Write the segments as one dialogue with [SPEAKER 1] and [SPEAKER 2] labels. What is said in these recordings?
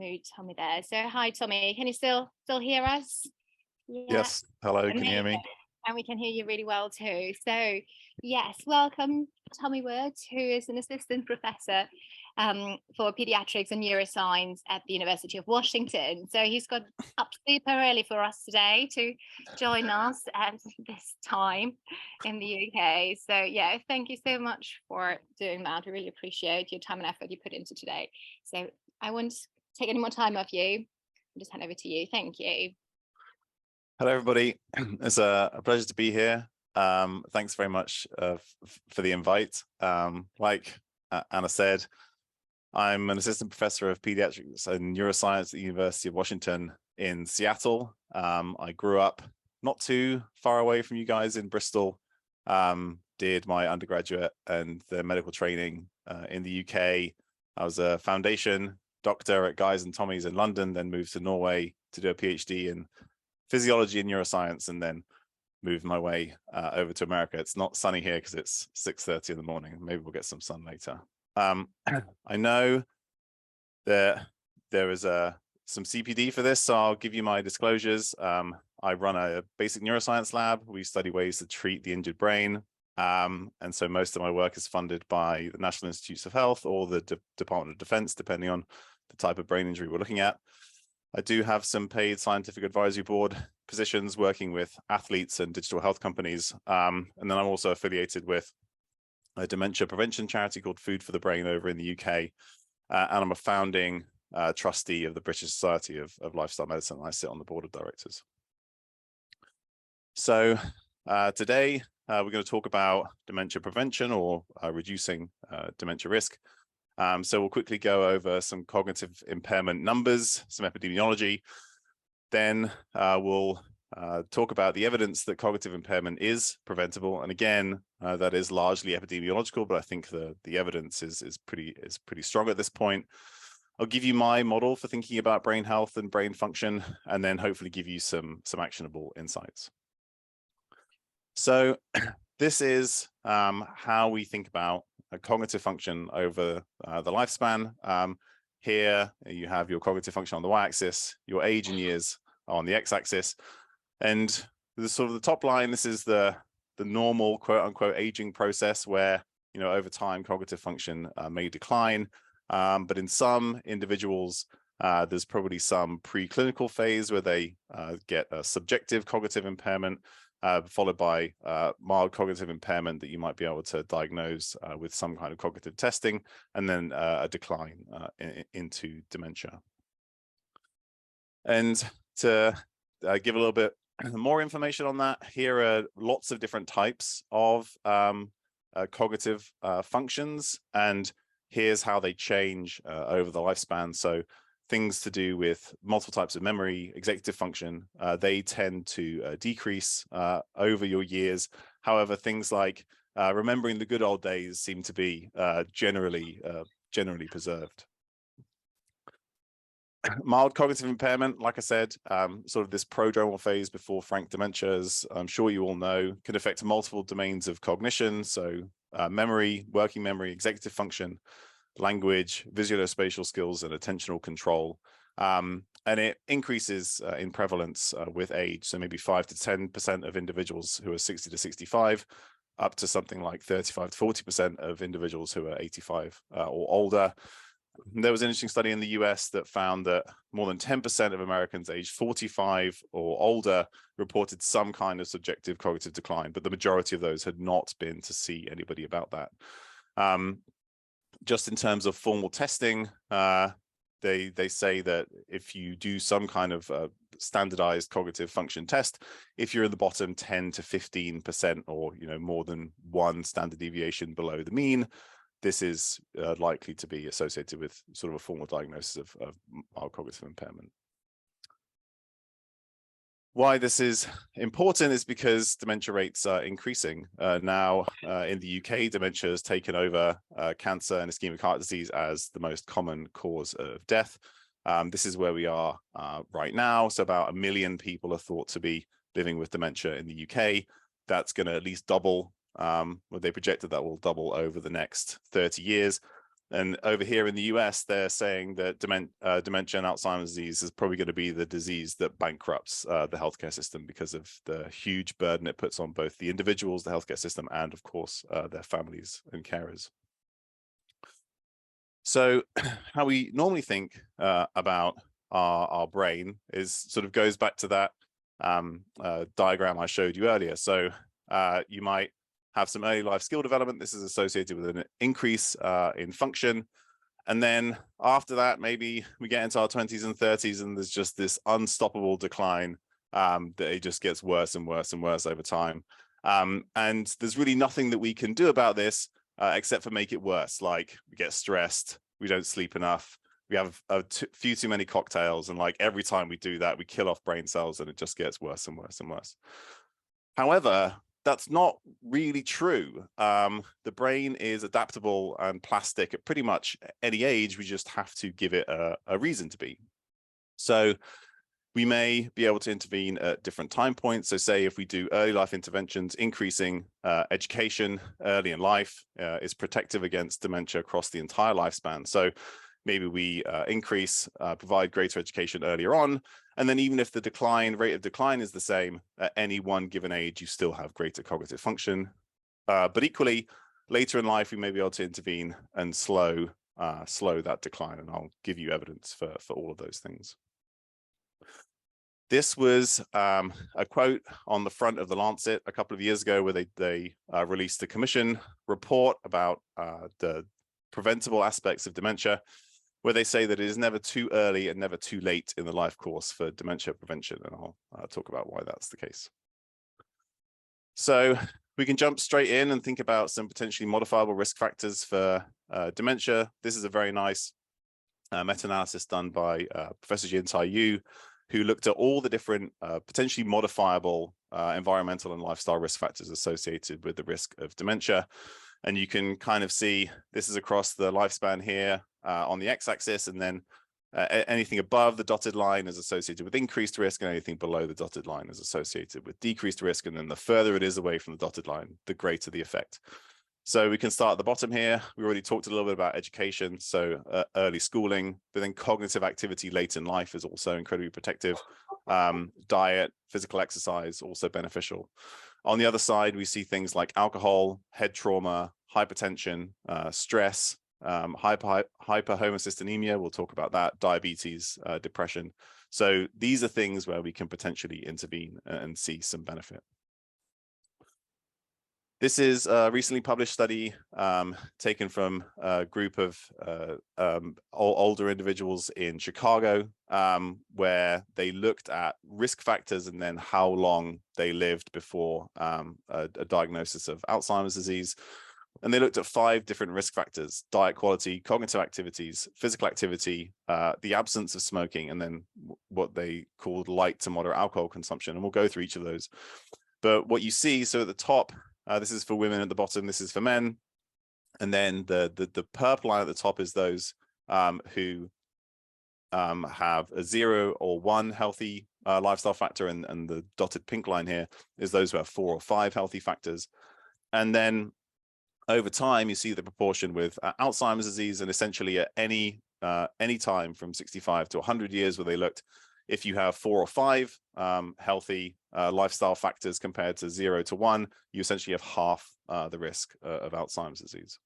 [SPEAKER 1] move Tommy there. So hi, Tommy. Can you still hear us? Yeah.
[SPEAKER 2] Yes. Hello. Can you hear me?
[SPEAKER 1] And we can hear you really well too. So yes, welcome Tommy Woods, who is an assistant professor for Pediatrics and Neuroscience at the University of Washington. So he's got up super early for us today to join us at this time in the UK. So yeah, thank you so much for doing that. I really appreciate your time and effort you put into today. So I won't take any more time off you. I'll just hand over to you. Thank you.
[SPEAKER 2] Hello, everybody. It's a pleasure to be here. Thanks very much for the invite. Like Anna said, I'm an assistant professor of pediatrics and neuroscience at the University of Washington in Seattle. I grew up not too far away from you guys in Bristol. Did my undergraduate and the medical training in the UK. I was a foundation doctor at Guy's and Tommy's in London, then moved to Norway to do a PhD in physiology and neuroscience, and then moved my way over to America. It's not sunny here because it's 6:30 in the morning. Maybe we'll get some sun later. I know that there is some CPD for this, so I'll give you my disclosures. I run a basic neuroscience lab. We study ways to treat the injured brain. And so most of my work is funded by the National Institutes of Health or the Department of Defense, depending on the type of brain injury we're looking at. I do have some paid scientific advisory board positions working with athletes and digital health companies. And then I'm also affiliated with a dementia prevention charity called Food for the Brain over in the UK. And I'm a founding trustee of the British Society of Lifestyle Medicine. I sit on the board of directors. So today we're going to talk about dementia prevention or reducing dementia risk. So we'll quickly go over some cognitive impairment numbers, some epidemiology. Then we'll talk about the evidence that cognitive impairment is preventable. And again, that is largely epidemiological, but I think the evidence is pretty strong at this point. I'll give you my model for thinking about brain health and brain function, and then hopefully give you some actionable insights. So this is how we think about cognitive function over the lifespan. Here you have your cognitive function on the y-axis, your age in years on the x-axis, and the sort of the top line. This is the normal quote unquote aging process where over time cognitive function may decline, but in some individuals there's probably some preclinical phase where they get a subjective cognitive impairment, followed by mild cognitive impairment that you might be able to diagnose with some kind of cognitive testing, and then a decline into dementia. And to give a little bit more information on that, here are lots of different types of cognitive functions, and here's how they change over the lifespan. So things to do with multiple types of memory, executive function, they tend to decrease over your years. However, things like remembering the good old days seem to be generally preserved. Mild cognitive impairment, like I said, sort of this prodromal phase before frank dementia, as I'm sure you all know, can affect multiple domains of cognition. So memory, working memory, executive function, language, visuospatial skills, and attentional control. And it increases in prevalence with age. So maybe 5 to 10% of individuals who are 60 to 65, up to something like 35 to 40% of individuals who are 85 or older. There was an interesting study in the US that found that more than 10% of Americans aged 45 or older reported some kind of subjective cognitive decline, but the majority of those had not been to see anybody about that. Just in terms of formal testing, they say that if you do some kind of standardized cognitive function test, if you're in the bottom 10 to 15% or more than one standard deviation below the mean, this is likely to be associated with sort of a formal diagnosis of mild cognitive impairment. Why this is important is because dementia rates are increasing. Now in the UK, dementia has taken over cancer and ischemic heart disease as the most common cause of death. This is where we are right now. So about 1 million people are thought to be living with dementia in the UK. That's going to at least double. Well, they projected that will double over the next 30 years. And over here in the US, they're saying that dementia and Alzheimer's disease is probably going to be the disease that bankrupts the healthcare system because of the huge burden it puts on both the individuals, the healthcare system, and of course, their families and carers. So how we normally think about our brain is sort of goes back to that diagram I showed you earlier. So you might have some early life skill development. This is associated with an increase in function. And then after that, maybe we get into our 20s and 30s and there's just this unstoppable decline that it just gets worse and worse and worse over time. And there's really nothing that we can do about this except for make it worse. Like we get stressed, we don't sleep enough, we have a few too many cocktails. And like every time we do that, we kill off brain cells and it just gets worse and worse and worse. However, that's not really true. The brain is adaptable and plastic at pretty much any age. We just have to give it a reason to be. So we may be able to intervene at different time points. So say if we do early life interventions, increasing education early in life is protective against dementia across the entire lifespan. So maybe we provide greater education earlier on. And then even if the rate of decline is the same at any one given age, you still have greater cognitive function. But equally, later in life, we may be able to intervene and slow that decline. And I'll give you evidence for all of those things. This was a quote on the front of the Lancet a couple of years ago where they released a commission report about the preventable aspects of dementia, where they say that it is never too early and never too late in the life course for dementia prevention. And I'll talk about why that's the case. So we can jump straight in and think about some potentially modifiable risk factors for dementia. This is a very nice meta-analysis done by Professor Jian-Tai Yu, who looked at all the different potentially modifiable environmental and lifestyle risk factors associated with the risk of dementia. And you can kind of see this is across the lifespan here on the x-axis, and then anything above the dotted line is associated with increased risk, and anything below the dotted line is associated with decreased risk. And then the further it is away from the dotted line, the greater the effect. So we can start at the bottom here. We already talked a little bit about education, so early schooling, but then cognitive activity late in life is also incredibly protective. Diet, physical exercise, also beneficial. On the other side, we see things like alcohol, head trauma, hypertension, stress, hyperhomocystinemia, we'll talk about that, diabetes, depression. So these are things where we can potentially intervene and see some benefit. This is a recently published study taken from a group of older individuals in Chicago, where they looked at risk factors and then how long they lived before a diagnosis of Alzheimer's disease. And they looked at 5 different risk factors: diet quality, cognitive activities, physical activity, the absence of smoking, and then what they called light to moderate alcohol consumption. And we'll go through each of those. But what you see, so at the top, this is for women, at the bottom, this is for men. And then the purple line at the top is those who have a 0 or 1 healthy lifestyle factor, and the dotted pink line here is those who have 4 or 5 healthy factors. And then over time, you see the proportion with Alzheimer's disease, and essentially at any time from 65 to 100 years where they looked, if you have 4 or 5 healthy lifestyle factors compared to 0 to 1, you essentially have half the risk of Alzheimer's disease.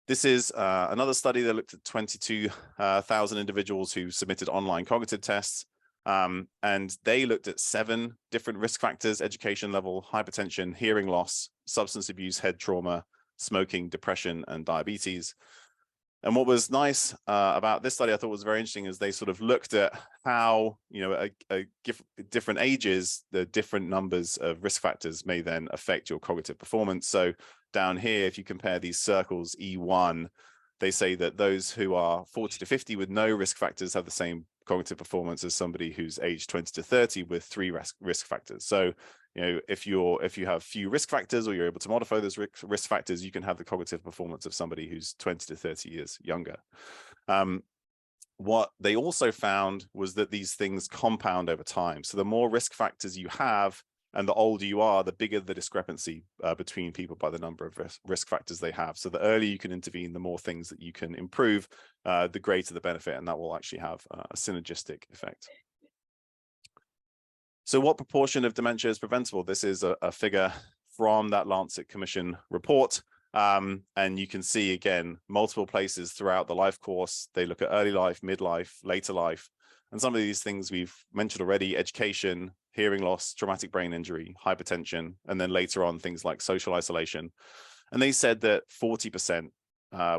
[SPEAKER 2] This is another study that looked at 22,000 individuals who submitted online cognitive tests. And they looked at 7 different risk factors: education level, hypertension, hearing loss, substance abuse, head trauma, smoking, depression, and diabetes. And what was nice about this study, I thought was very interesting, is they sort of looked at how, different ages, the different numbers of risk factors may then affect your cognitive performance. So down here, if you compare these circles, E1, they say that those who are 40 to 50 with no risk factors have the same cognitive performance as somebody who's aged 20 to 30 with 3 risk factors. So, if you have few risk factors, or you're able to modify those risk factors, you can have the cognitive performance of somebody who's 20 to 30 years younger. What they also found was that these things compound over time. So the more risk factors you have, And the older you are, the bigger the discrepancy between people by the number of risk factors they have. So the earlier you can intervene, the more things that you can improve, the greater the benefit, and that will actually have a synergistic effect. So what proportion of dementia is preventable? This is a figure from that Lancet Commission report. And you can see, again, multiple places throughout the life course. They look at early life, midlife, later life. And some of these things we've mentioned already: education, hearing loss, traumatic brain injury, hypertension, and then later on things like social isolation. And they said that 40%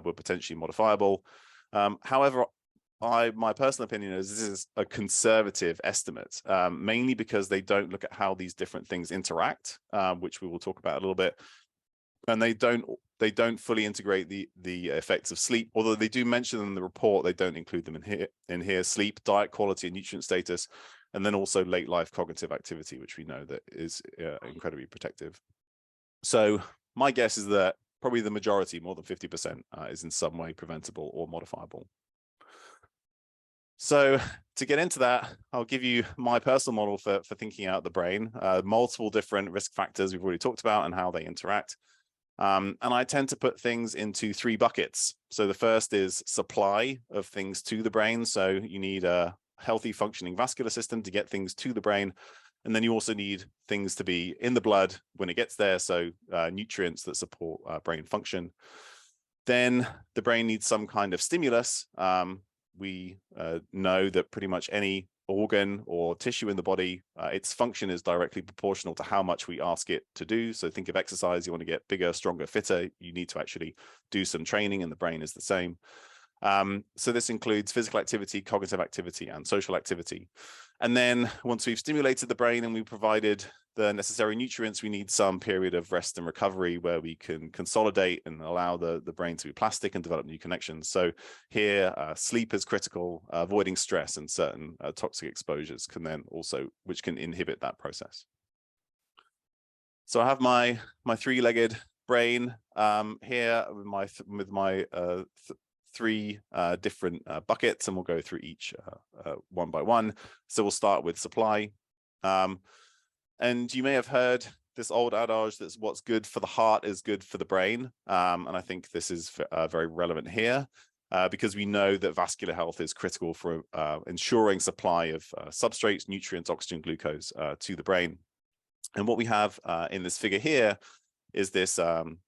[SPEAKER 2] were potentially modifiable. However, my personal opinion is this is a conservative estimate, mainly because they don't look at how these different things interact, which we will talk about a little bit. And they don't fully integrate the effects of sleep, although they do mention them in the report. They don't include them in here: sleep, diet quality, and nutrient status, and then also late life cognitive activity, which we know that is incredibly protective. So my guess is that probably the majority, more than 50%, is in some way preventable or modifiable. So to get into that, I'll give you my personal model for thinking out the brain, multiple different risk factors we've already talked about and how they interact. And I tend to put things into 3 buckets. So the first is supply of things to the brain. So you need a healthy functioning vascular system to get things to the brain. And then you also need things to be in the blood when it gets there. So nutrients that support brain function. Then the brain needs some kind of stimulus. We know that pretty much any organ or tissue in the body, its function is directly proportional to how much we ask it to do. So think of exercise. You want to get bigger, stronger, fitter. You need to actually do some training, and the brain is the same. So this includes physical activity, cognitive activity, and social activity. And then once we've stimulated the brain and we've provided the necessary nutrients, we need some period of rest and recovery where we can consolidate and allow the brain to be plastic and develop new connections. So here, sleep is critical. Avoiding stress and certain toxic exposures can then also, which can inhibit that process. So I have my 3-legged brain here with my 3 different buckets, and we'll go through each one by one. So we'll start with supply. And you may have heard this old adage that what's good for the heart is good for the brain. And I think this is very relevant here because we know that vascular health is critical for ensuring supply of substrates, nutrients, oxygen, glucose to the brain. And what we have in this figure here is this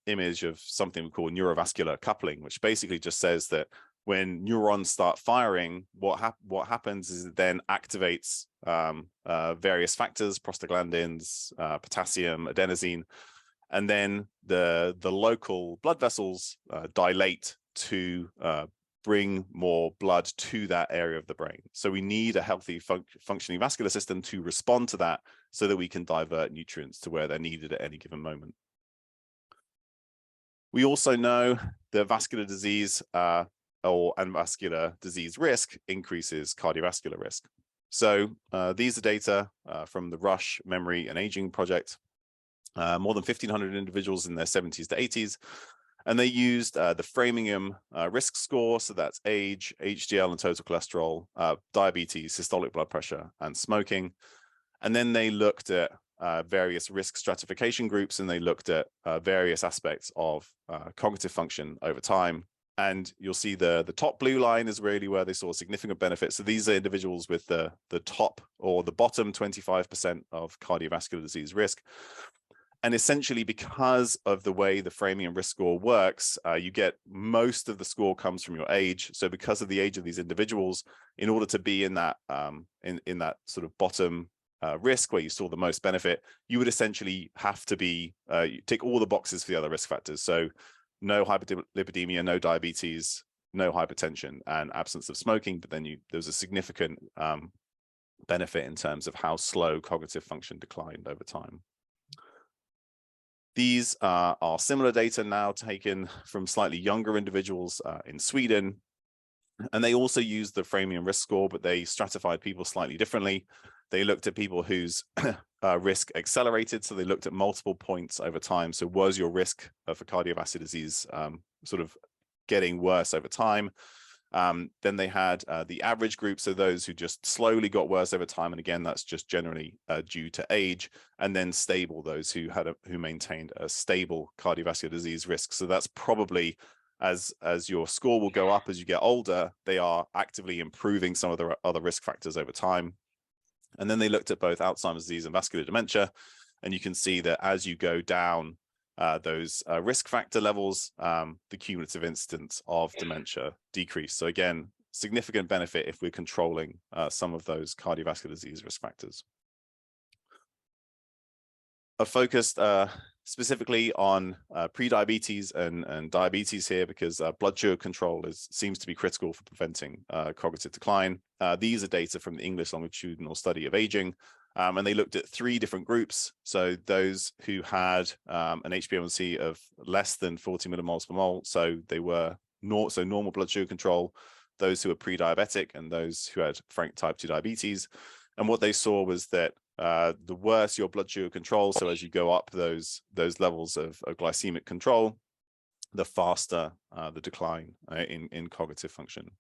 [SPEAKER 2] image of something we call neurovascular coupling, which basically just says that when neurons start firing, what happens is it then activates various factors, prostaglandins, potassium, adenosine, and then the local blood vessels dilate to bring more blood to that area of the brain. So we need a healthy functioning vascular system to respond to that so that we can divert nutrients to where they're needed at any given moment. We also know that vascular disease and vascular disease risk increases cardiovascular risk. So these are data from the Rush Memory and Aging Project, more than 1,500 individuals in their 70s to 80s. And they used the Framingham risk score. So that's age, HDL and total cholesterol, diabetes, systolic blood pressure, and smoking. And then they looked at various risk stratification groups, and they looked at various aspects of cognitive function over time. And you'll see the top blue line is really where they saw significant benefits. So these are individuals with the top or the bottom 25% of cardiovascular disease risk. And essentially, because of the way the Framingham risk score works, you get most of the score comes from your age. So because of the age of these individuals, in order to be in that in that sort of bottom risk where you saw the most benefit, you would essentially have to be tick all the boxes for the other risk factors. So no hyperlipidemia, no diabetes, no hypertension, and absence of smoking. But then there's a significant benefit in terms of how slow cognitive function declined over time. These are similar data now taken from slightly younger individuals in Sweden. And they also used the Framingham risk score, but they stratified people slightly differently. They looked at people whose risk accelerated. So they looked at multiple points over time. So was your risk for cardiovascular disease sort of getting worse over time? Then they had the average group, so those who just slowly got worse over time, and again, that's just generally due to age, and then stable, those who maintained a stable cardiovascular disease risk. So that's probably, as your score will go up as you get older, they are actively improving some of the other risk factors over time. And then they looked at both Alzheimer's disease and vascular dementia, and you can see that as you go down those risk factor levels, the cumulative incidence of dementia decrease. So again, significant benefit if we're controlling some of those cardiovascular disease risk factors. I've focused specifically on prediabetes and diabetes here because blood sugar control seems to be critical for preventing cognitive decline. These are data from the English Longitudinal Study of Aging, and they looked at 3 different groups. So those who had an HbA1c of less than 40 millimoles per mole, so they were normal blood sugar control, those who were pre-diabetic, and those who had frank type 2 diabetes. And what they saw was that the worse your blood sugar control, so as you go up those levels of glycemic control, the faster the decline in cognitive function.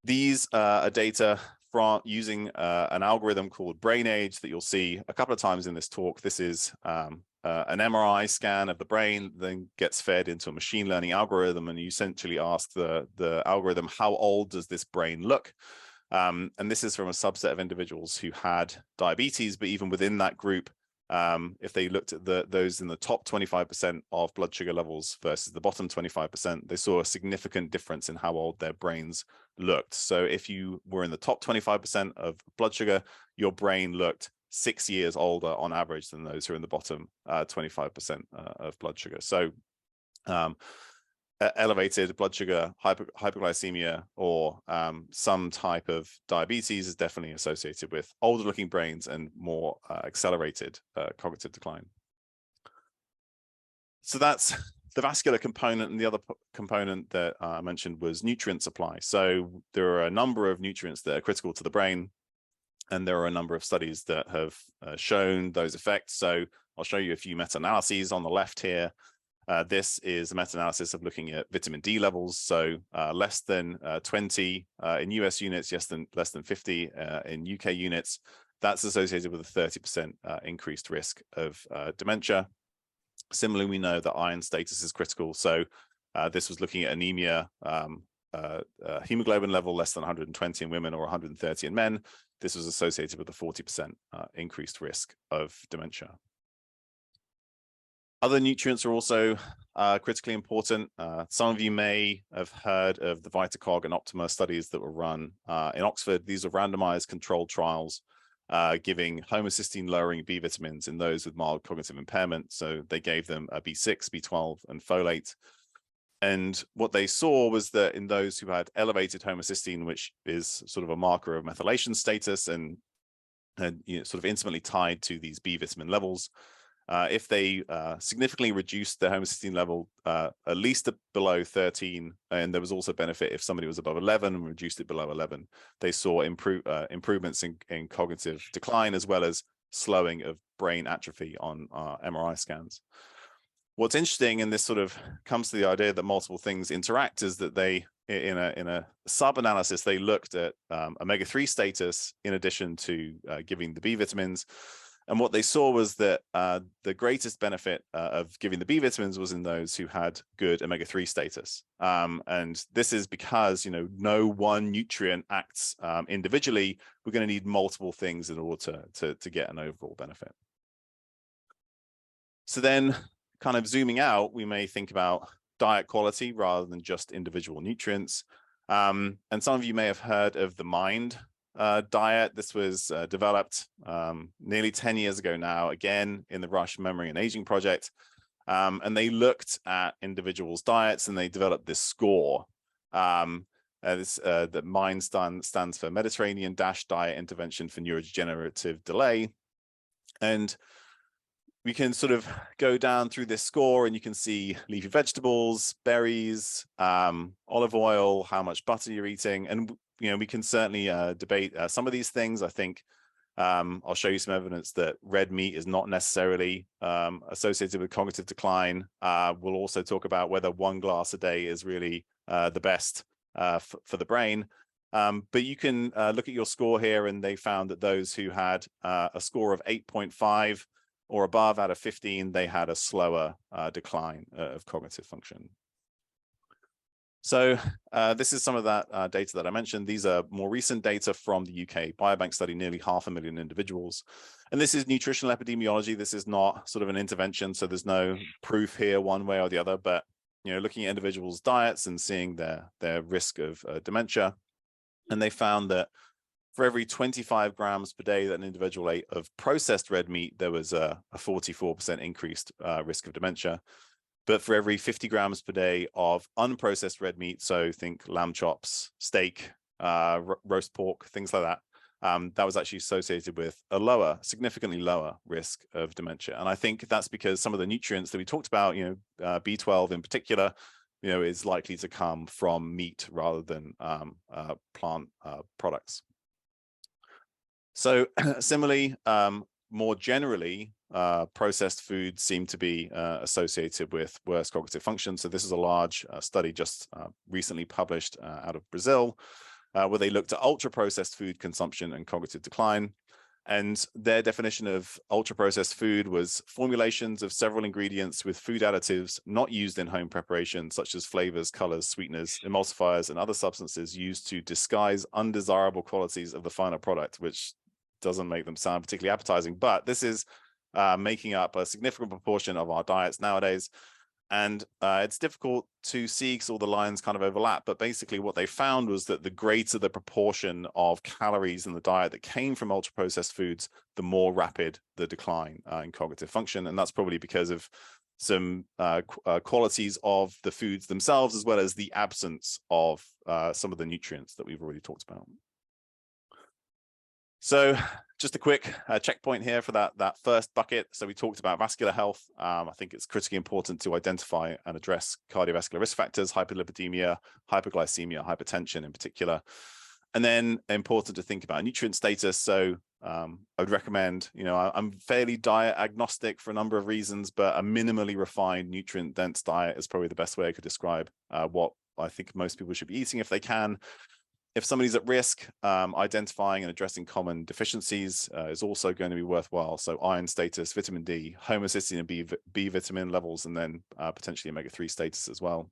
[SPEAKER 2] These are data from using an algorithm called brain age that you'll see a couple of times in this talk. This is an MRI scan of the brain, then gets fed into a machine learning algorithm, and you essentially ask the algorithm, how old does this brain look? And this is from a subset of individuals who had diabetes, but even within that group, if they looked at those in the top 25% of blood sugar levels versus the bottom 25%, they saw a significant difference in how old their brains looked. So if you were in the top 25% of blood sugar, your brain looked 6 years older on average than those who are in the bottom 25% of blood sugar. So elevated blood sugar, hypoglycemia, or some type of diabetes is definitely associated with older looking brains and more accelerated cognitive decline. So that's the vascular component, and the other component that I mentioned was nutrient supply. So there are a number of nutrients that are critical to the brain, and there are a number of studies that have shown those effects. So I'll show you a few meta-analyses on the left here. This is a meta-analysis of looking at vitamin D levels, so less than 20 in US units, less than 50 in UK units. That's associated with a 30% increased risk of dementia. Similarly, we know that iron status is critical. So this was looking at anemia, hemoglobin level less than 120 in women or 130 in men. This was associated with a 40% increased risk of dementia. Other nutrients are also critically important. Some of you may have heard of the VitaCog and Optima studies that were run in Oxford. These are randomized controlled trials giving homocysteine lowering B vitamins in those with mild cognitive impairment. So they gave them a B6, B12, and folate. And what they saw was that in those who had elevated homocysteine, which is sort of a marker of methylation status and sort of intimately tied to these B vitamin levels, if they significantly reduced their homocysteine level at least below 13, and there was also benefit if somebody was above 11 and reduced it below 11, they saw improvements in cognitive decline as well as slowing of brain atrophy on MRI scans. What's interesting, and this sort of comes to the idea that multiple things interact, is that they, in a sub-analysis, they looked at omega-3 status in addition to giving the B vitamins. And what they saw was that the greatest benefit of giving the B vitamins was in those who had good omega-3 status. And this is because, no one nutrient acts individually. We're going to need multiple things in order to get an overall benefit. So then, kind of zooming out, we may think about diet quality rather than just individual nutrients. And some of you may have heard of the MIND diet. This was developed nearly 10 years ago now, again in the Rush Memory and Aging Project. And they looked at individuals' diets and they developed this score. The MIND stands for Mediterranean Diet Intervention for Neurodegenerative Delay. And we can sort of go down through this score and you can see leafy vegetables, berries, olive oil, how much butter you're eating. And, we can certainly debate some of these things. I think I'll show you some evidence that red meat is not necessarily associated with cognitive decline. We'll also talk about whether 1 glass a day is really the best for the brain. But you can look at your score here, and they found that those who had a score of 8.5 or above out of 15, they had a slower decline of cognitive function. So this is some of that data that I mentioned. These are more recent data from the UK Biobank study, nearly 500,000 individuals. And this is nutritional epidemiology. This is not sort of an intervention, so there's no proof here one way or the other, but looking at individuals' diets and seeing their risk of dementia. And they found that for every 25 grams per day that an individual ate of processed red meat, there was a 44% increased risk of dementia. But for every 50 grams per day of unprocessed red meat, so think lamb chops, steak, roast pork, things like that, that was actually associated with a significantly lower risk of dementia. And I think that's because some of the nutrients that we talked about, B12 in particular, is likely to come from meat rather than plant products. So similarly, more generally, processed foods seem to be associated with worse cognitive function. So this is a large study just recently published out of Brazil, where they looked at ultra-processed food consumption and cognitive decline. And their definition of ultra-processed food was formulations of several ingredients with food additives not used in home preparation, such as flavors, colors, sweeteners, emulsifiers, and other substances used to disguise undesirable qualities of the final product, which doesn't make them sound particularly appetizing. But this is making up a significant proportion of our diets nowadays. And it's difficult to see because all the lines kind of overlap. But basically what they found was that the greater the proportion of calories in the diet that came from ultra-processed foods, the more rapid the decline in cognitive function. And that's probably because of some qualities of the foods themselves, as well as the absence of some of the nutrients that we've already talked about. So just a quick checkpoint here for that first bucket. So we talked about vascular health. I think it's critically important to identify and address cardiovascular risk factors, hyperlipidemia, hyperglycemia, hypertension in particular. And then important to think about nutrient status. So I would recommend, I'm fairly diet agnostic for a number of reasons, but a minimally refined nutrient dense diet is probably the best way I could describe what I think most people should be eating if they can. If somebody's at risk, identifying and addressing common deficiencies is also going to be worthwhile. So iron status, vitamin D, homocysteine and B vitamin levels, and then potentially omega-3 status as well.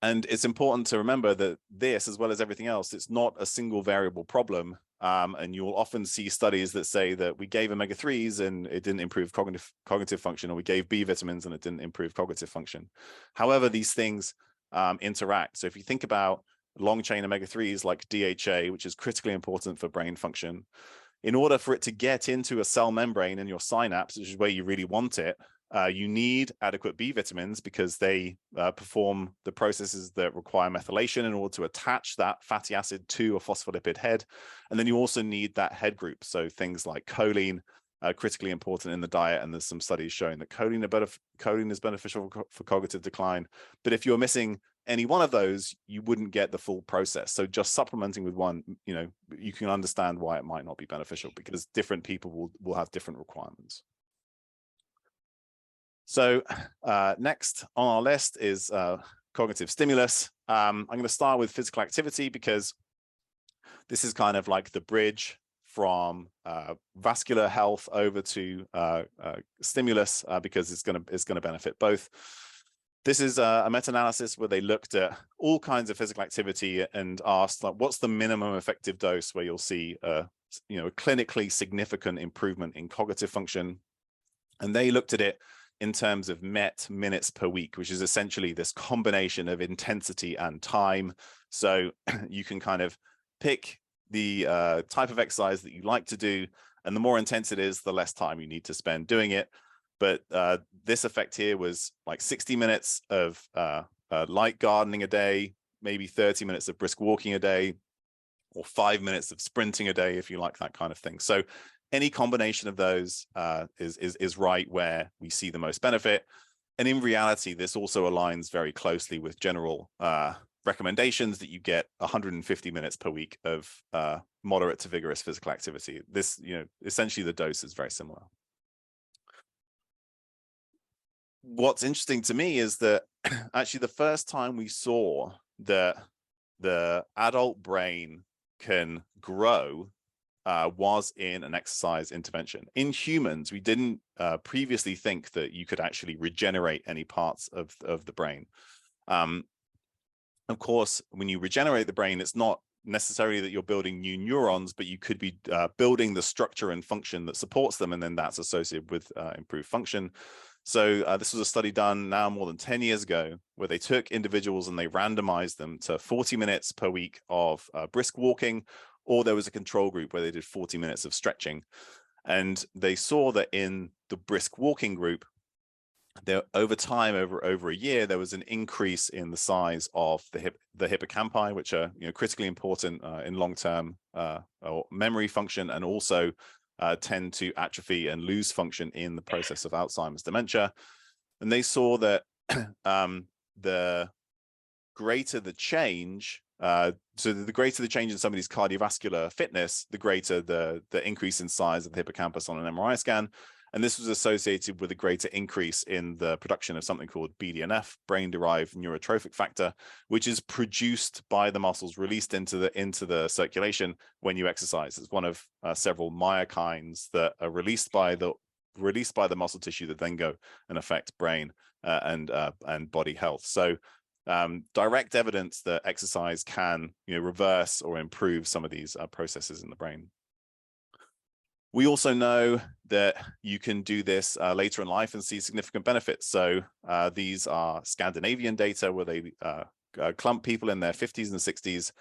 [SPEAKER 2] And it's important to remember that this, as well as everything else, it's not a single variable problem. And you will often see studies that say that we gave omega-3s and it didn't improve cognitive function, or we gave B vitamins and it didn't improve cognitive function. However, these things interact. So if you think about long chain omega-3s like DHA, which is critically important for brain function, in order for it to get into a cell membrane in your synapse, which is where you really want it, you need adequate B vitamins because they perform the processes that require methylation in order to attach that fatty acid to a phospholipid head. And then you also need that head group. So things like choline are critically important in the diet. And there's some studies showing that choline is beneficial for cognitive decline. But if you're missing any one of those, you wouldn't get the full process. So just supplementing with one, you can understand why it might not be beneficial, because different people will have different requirements. So next on our list is cognitive stimulus. I'm going to start with physical activity because this is kind of like the bridge from vascular health over to stimulus because it's going to benefit both. This is a meta-analysis where they looked at all kinds of physical activity and asked, like, what's the minimum effective dose where you'll see a clinically significant improvement in cognitive function. And they looked at it in terms of MET, minutes per week, which is essentially this combination of intensity and time. So you can kind of pick the type of exercise that you like to do, and the more intense it is, the less time you need to spend doing it. But this effect here was like 60 minutes of light gardening a day, maybe 30 minutes of brisk walking a day, or 5 minutes of sprinting a day, if you like that kind of thing. So any combination of those is right where we see the most benefit. And in reality, this also aligns very closely with general recommendations that you get 150 minutes per week of moderate to vigorous physical activity. This, essentially the dose is very similar. what's interesting to me is that actually the first time we saw that the adult brain can grow was in an exercise intervention. In humans, we didn't previously think that you could actually regenerate any parts of the brain. Of course, when you regenerate the brain, it's not necessarily that you're building new neurons, but you could be building the structure and function that supports them, and then that's associated with improved function. So this was a study done now more than 10 years ago, where they took individuals and they randomized them to 40 minutes per week of brisk walking, or there was a control group where they did 40 minutes of stretching. And they saw that in the brisk walking group, there, over time, over a year, there was an increase in the size of the hippocampi, which are critically important in long-term memory function, and also tend to atrophy and lose function in the process of Alzheimer's dementia. And they saw that the greater the change, so the greater the change in somebody's cardiovascular fitness, the greater the increase in size of the hippocampus on an MRI scan. And this was associated with a greater increase in the production of something called BDNF, brain-derived neurotrophic factor, which is produced by the muscles, released into the circulation when you exercise. It's one of several myokines that are released by the muscle tissue that then go and affect brain and body health. So direct evidence that exercise can reverse or improve some of these processes in the brain. We also know that you can do this later in life and see significant benefits. So these are Scandinavian data where they clump people in their 50s and 60s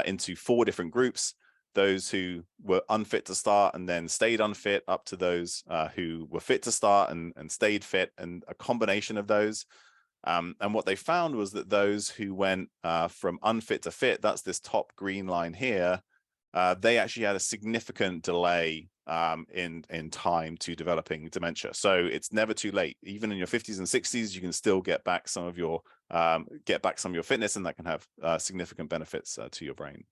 [SPEAKER 2] into 4 different groups: those who were unfit to start and then stayed unfit, up to those who were fit to start and stayed fit, and a combination of those. And what they found was that those who went from unfit to fit, that's this top green line here, they actually had a significant delay in time to developing dementia. So it's never too late. Even in your 50s and 60s, you can still get back some of your fitness, and that can have significant benefits to your brain.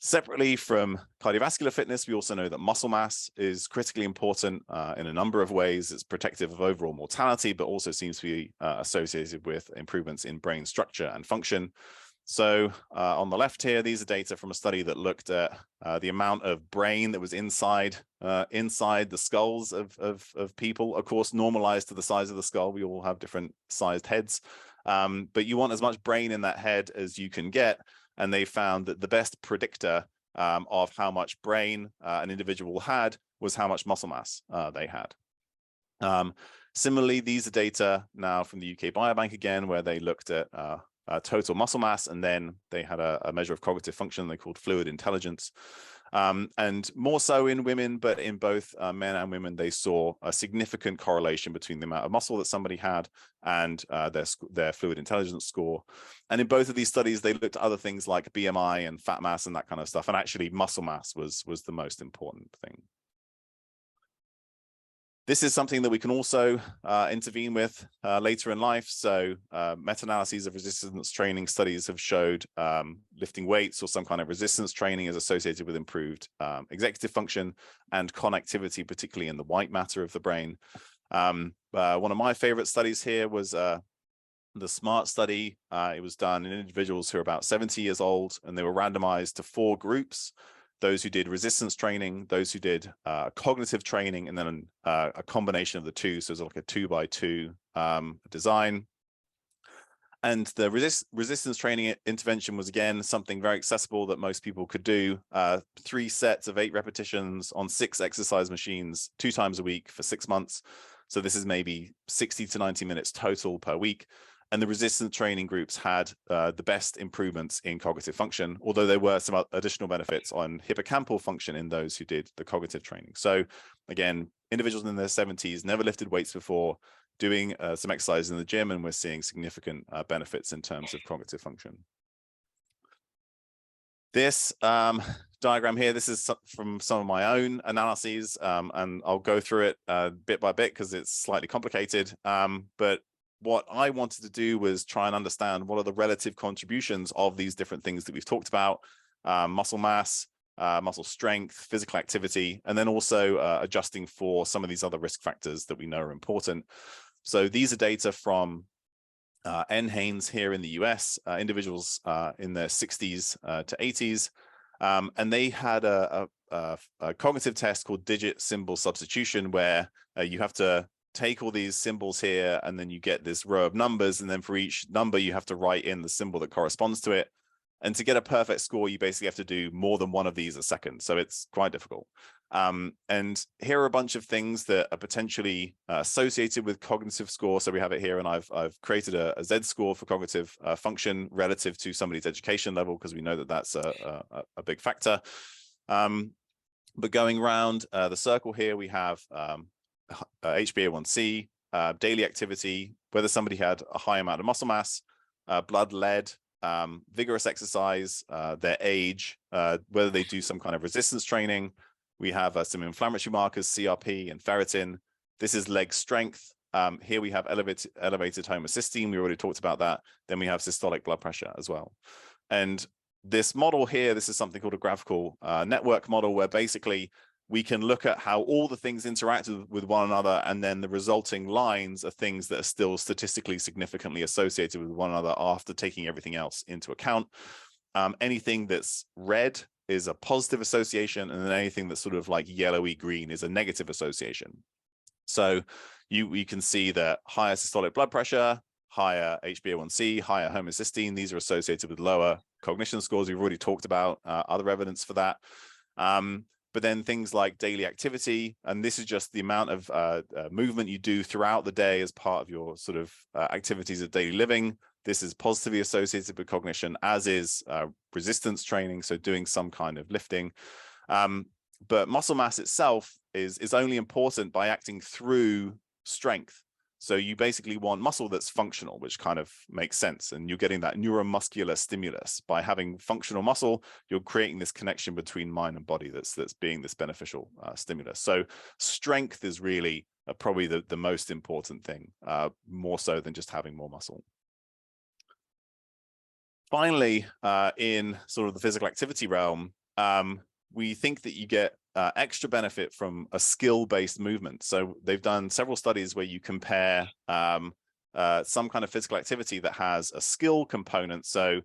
[SPEAKER 2] Separately from cardiovascular fitness, we also know that muscle mass is critically important in a number of ways. It's protective of overall mortality, but also seems to be associated with improvements in brain structure and function. So on the left here, these are data from a study that looked at the amount of brain that was inside the skulls of people, of course, normalized to the size of the skull. We all have different sized heads, but you want as much brain in that head as you can get. And they found that the best predictor of how much brain an individual had was how much muscle mass they had. Similarly, these are data now from the UK Biobank again, where they looked at total muscle mass, and then they had a measure of cognitive function they called fluid intelligence. And more so in women, but in both men and women, they saw a significant correlation between the amount of muscle that somebody had and their fluid intelligence score. And in both of these studies, they looked at other things like BMI and fat mass and that kind of stuff. And actually, muscle mass was the most important thing. This is something that we can also intervene with later in life. So meta-analyses of resistance training studies have showed lifting weights or some kind of resistance training is associated with improved executive function and connectivity, particularly in the white matter of the brain. One of my favorite studies here was the SMART study. It was done in individuals who are about 70 years old, and they were randomized to 4 groups: those who did resistance training, those who did cognitive training, and then a combination of the two. So it's like a 2x2 design. And the resistance training intervention was, again, something very accessible that most people could do. 3 sets of 8 repetitions on 6 exercise machines 2 times a week for 6 months. So this is maybe 60 to 90 minutes total per week. And the resistance training groups had the best improvements in cognitive function, although there were some additional benefits on hippocampal function in those who did the cognitive training. So again, individuals in their 70s, never lifted weights before, doing some exercise in the gym, and we're seeing significant benefits in terms of cognitive function. This diagram here, this is from some of my own analyses, and I'll go through it bit by bit because it's slightly complicated. But what I wanted to do was try and understand what are the relative contributions of these different things that we've talked about: muscle mass, muscle strength, physical activity, and then also adjusting for some of these other risk factors that we know are important. So these are data from N. Haynes here in the US, individuals in their 60s to 80s, and they had a cognitive test called digit symbol substitution, where you have to take all these symbols here, and then you get this row of numbers, and then for each number you have to write in the symbol that corresponds to it. And to get a perfect score, you basically have to do more than one of these a second. So it's quite difficult. And here are a bunch of things that are potentially associated with cognitive score. So we have it here, and I've created a Z score for cognitive function relative to somebody's education level, because we know that that's a big factor. But going around the circle here, we have HbA1c, daily activity, whether somebody had a high amount of muscle mass, blood lead, vigorous exercise, their age, whether they do some kind of resistance training. We have some inflammatory markers, CRP and ferritin. This is leg strength. Here we have elevated homocysteine. We already talked about that. Then we have systolic blood pressure as well. And this model here, this is something called a graphical network model, where basically we can look at how all the things interact with one another, and then the resulting lines are things that are still statistically significantly associated with one another after taking everything else into account. Anything that's red is a positive association, and then anything that's sort of like yellowy green is a negative association. So you can see that higher systolic blood pressure, higher HbA1c, higher homocysteine, these are associated with lower cognition scores. We've already talked about other evidence for that. But then things like daily activity, and this is just the amount of movement you do throughout the day as part of your sort of activities of daily living. This is positively associated with cognition, as is resistance training, so doing some kind of lifting. But muscle mass itself is only important by acting through strength. So you basically want muscle that's functional, which kind of makes sense. And you're getting that neuromuscular stimulus. By having functional muscle, you're creating this connection between mind and body that's being this beneficial stimulus. So strength is really probably the most important thing, more so than just having more muscle. Finally, in sort of the physical activity realm, we think that you get extra benefit from a skill-based movement. So they've done several studies where you compare some kind of physical activity that has a skill component. So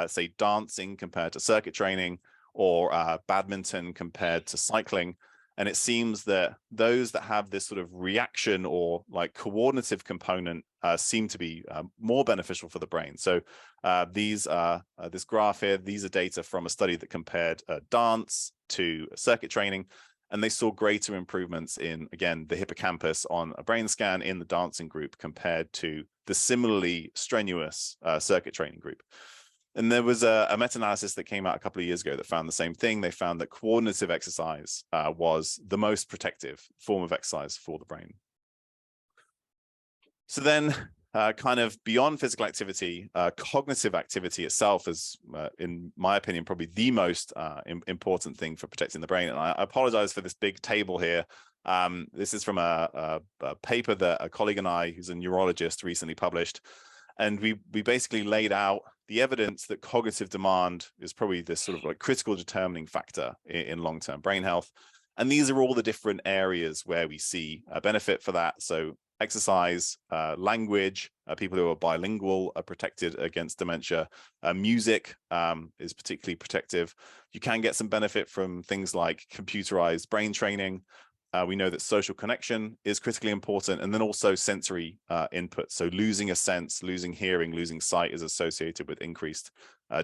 [SPEAKER 2] say dancing compared to circuit training, or badminton compared to cycling. And it seems that those that have this sort of reaction or like coordinative component seem to be more beneficial for the brain. So these are this graph here, these are data from a study that compared dance to circuit training, and they saw greater improvements in, again, the hippocampus on a brain scan in the dancing group compared to the similarly strenuous circuit training group. And there was a meta-analysis that came out a couple of years ago that found the same thing. They found that coordinative exercise was the most protective form of exercise for the brain. So then kind of beyond physical activity, cognitive activity itself is, in my opinion, probably the most important thing for protecting the brain. And I apologize for this big table here. This is from a paper that a colleague and I, who's a neurologist, recently published. And we basically laid out the evidence that cognitive demand is probably this sort of like critical determining factor in long-term brain health. And these are all the different areas where we see a benefit for that. So exercise, language, people who are bilingual are protected against dementia. Music is particularly protective. You can get some benefit from things like computerized brain training. We know that social connection is critically important, and then also sensory input. So losing a sense, losing hearing, losing sight is associated with increased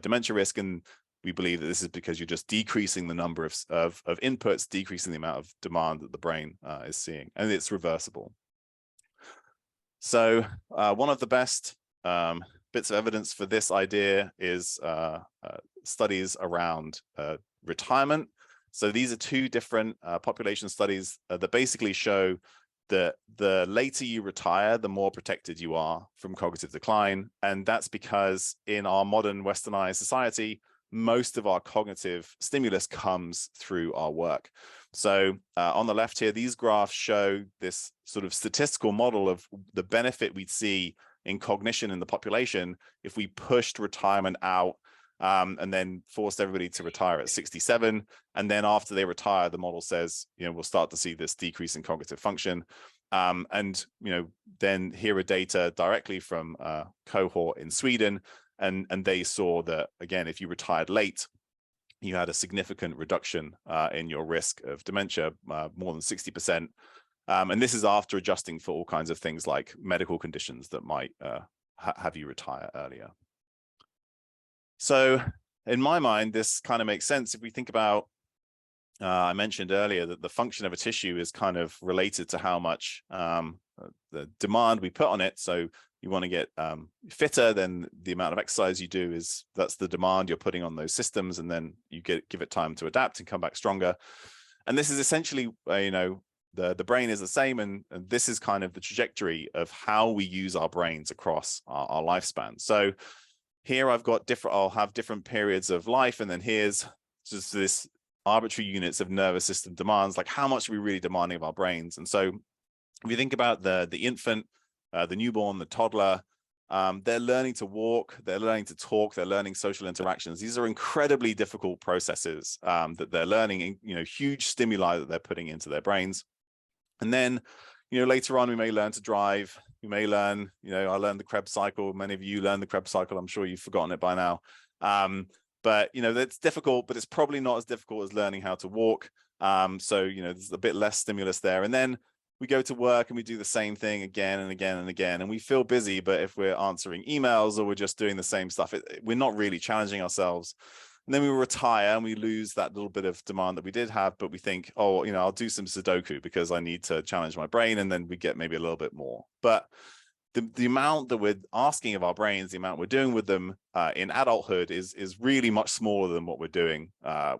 [SPEAKER 2] dementia risk. And we believe that this is because you're just decreasing the number of inputs, decreasing the amount of demand that the brain is seeing, and it's reversible. So one of the best bits of evidence for this idea is studies around retirement. So these are two different population studies that basically show that the later you retire, the more protected you are from cognitive decline. And that's because in our modern westernized society, most of our cognitive stimulus comes through our work. So on the left here, these graphs show this sort of statistical model of the benefit we'd see in cognition in the population if we pushed retirement out and then forced everybody to retire at 67. And then after they retire, the model says, we'll start to see this decrease in cognitive function. And then here are data directly from a cohort in Sweden, and they saw that, again, if you retired late, you had a significant reduction in your risk of dementia, more than 60%. And this is after adjusting for all kinds of things like medical conditions that might have you retire earlier. So in my mind, this kind of makes sense if we think about, I mentioned earlier that the function of a tissue is kind of related to how much the demand we put on it. So you want to get fitter, then the amount of exercise you do that's the demand you're putting on those systems, and then you give it time to adapt and come back stronger. And this is essentially, the brain is the same, and this is kind of the trajectory of how we use our brains across our lifespan. So here I'll have different periods of life, and then here's just this arbitrary units of nervous system demands, like how much are we really demanding of our brains. And so if you think about the infant, the newborn, the toddler, they're learning to walk, they're learning to talk, they're learning social interactions. These are incredibly difficult processes that they're learning, huge stimuli that they're putting into their brains. And then, later on, we may learn to drive. We may learn, I learned the Krebs cycle. Many of you learned the Krebs cycle. I'm sure you've forgotten it by now. But, that's difficult, but it's probably not as difficult as learning how to walk. So, there's a bit less stimulus there. And then we go to work and we do the same thing again and again and again. And we feel busy, but if we're answering emails or we're just doing the same stuff, we're not really challenging ourselves. And then we retire and we lose that little bit of demand that we did have, but we think, oh, I'll do some Sudoku because I need to challenge my brain. And then we get maybe a little bit more. But the amount that we're asking of our brains, the amount we're doing with them in adulthood is really much smaller than what we're doing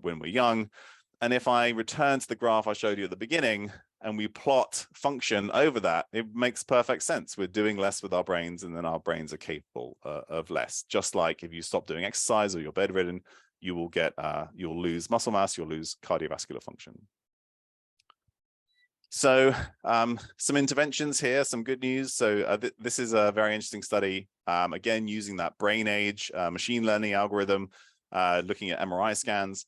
[SPEAKER 2] when we're young. And if I return to the graph I showed you at the beginning and we plot function over that, it makes perfect sense. We're doing less with our brains, and then our brains are capable of less. Just like if you stop doing exercise or you're bedridden, you will you'll lose muscle mass, you'll lose cardiovascular function. So some interventions here, some good news. So this is a very interesting study, again, using that brain age machine learning algorithm, looking at MRI scans.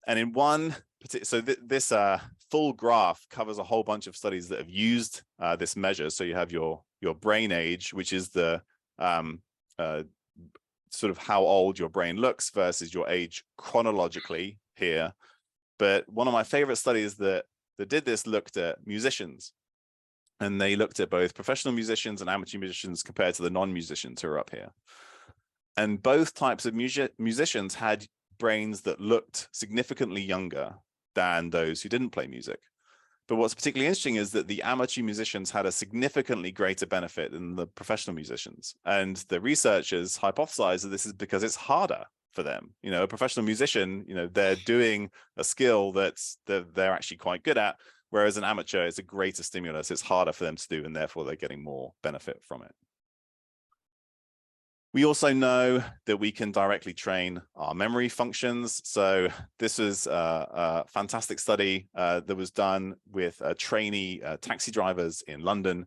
[SPEAKER 2] And in one, so this full graph covers a whole bunch of studies that have used this measure. So you have your brain age, which is the sort of how old your brain looks versus your age chronologically here. But one of my favorite studies that did this looked at musicians, and they looked at both professional musicians and amateur musicians compared to the non-musicians who are up here. And both types of musicians had brains that looked significantly younger than those who didn't play music. But what's particularly interesting is that the amateur musicians had a significantly greater benefit than the professional musicians. And the researchers hypothesized that this is because it's harder for them. A professional musician, they're doing a skill that they're actually quite good at, whereas an amateur is a greater stimulus. It's harder for them to do, and therefore they're getting more benefit from it. We also know that we can directly train our memory functions. So this is a fantastic study that was done with trainee taxi drivers in London.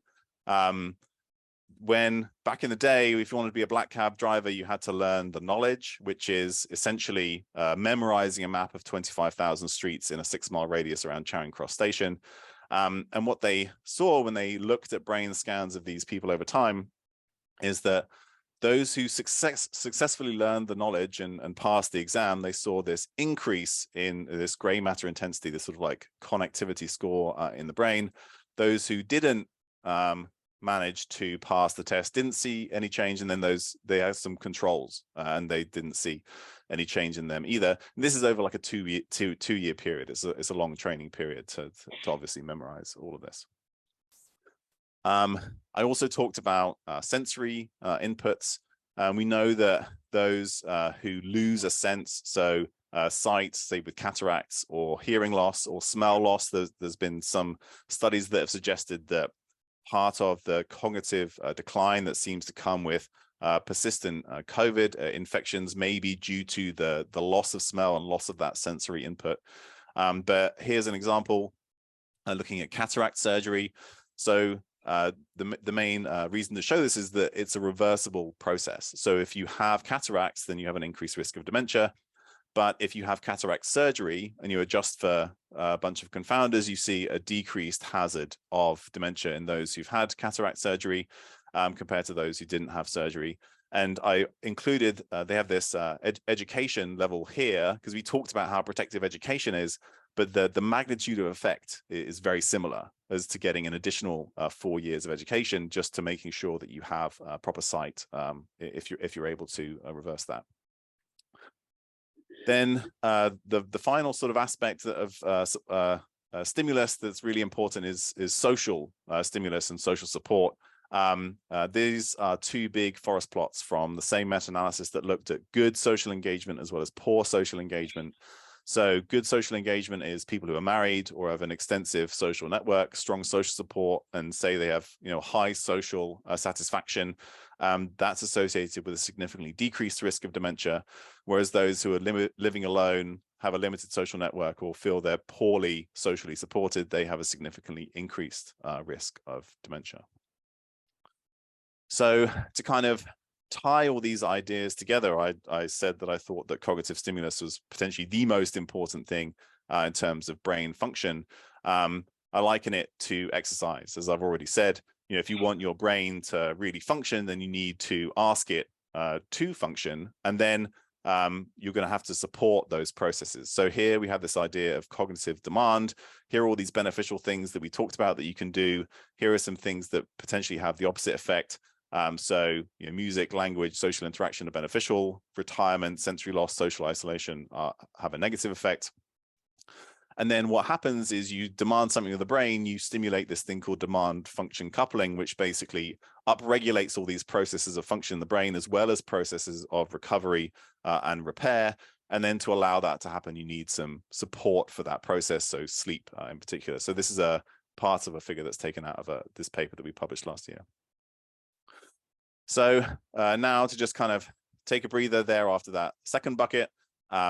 [SPEAKER 2] When back in the day, if you wanted to be a black cab driver, you had to learn the knowledge, which is essentially memorizing a map of 25,000 streets in a 6-mile radius around Charing Cross Station. And what they saw when they looked at brain scans of these people over time is that those who successfully learned the knowledge and passed the exam, they saw this increase in this gray matter intensity, this sort of like connectivity score in the brain. Those who didn't manage to pass the test didn't see any change, and then they had some controls and they didn't see any change in them either. And this is over like a two-year period. It's a long training period to obviously memorize all of this. I also talked about sensory inputs. We know that those who lose a sense, so sight, say with cataracts, or hearing loss or smell loss, there's been some studies that have suggested that part of the cognitive decline that seems to come with persistent COVID infections may be due to the loss of smell and loss of that sensory input. But here's an example looking at cataract surgery. So the main reason to show this is that it's a reversible process. So if you have cataracts, then you have an increased risk of dementia. But if you have cataract surgery and you adjust for a bunch of confounders, you see a decreased hazard of dementia in those who've had cataract surgery compared to those who didn't have surgery. And I included, they have this education level here, because we talked about how protective education is, but the magnitude of effect is very similar as to getting an additional 4 years of education, just to making sure that you have proper sight if you're able to reverse that. Then the final sort of aspect of stimulus that's really important is social stimulus and social support. These are two big forest plots from the same meta-analysis that looked at good social engagement as well as poor social engagement. So good social engagement is people who are married or have an extensive social network, strong social support, and say they have high social satisfaction. That's associated with a significantly decreased risk of dementia, whereas those who are living alone, have a limited social network, or feel they're poorly socially supported, they have a significantly increased risk of dementia. So to kind of tie all these ideas together, I said that I thought that cognitive stimulus was potentially the most important thing in terms of brain function. I liken it to exercise. As I've already said, if you want your brain to really function, then you need to ask it to function, and then you're going to have to support those processes. So here we have this idea of cognitive demand. Here are all these beneficial things that we talked about that you can do. Here are some things that potentially have the opposite effect. So music, language, social interaction are beneficial. Retirement, sensory loss, social isolation have a negative effect. And then what happens is you demand something of the brain, you stimulate this thing called demand function coupling, which basically upregulates all these processes of function in the brain, as well as processes of recovery and repair. And then to allow that to happen, you need some support for that process, so sleep in particular. So this is a part of a figure that's taken out of this paper that we published last year. So now to just kind of take a breather there after that second bucket,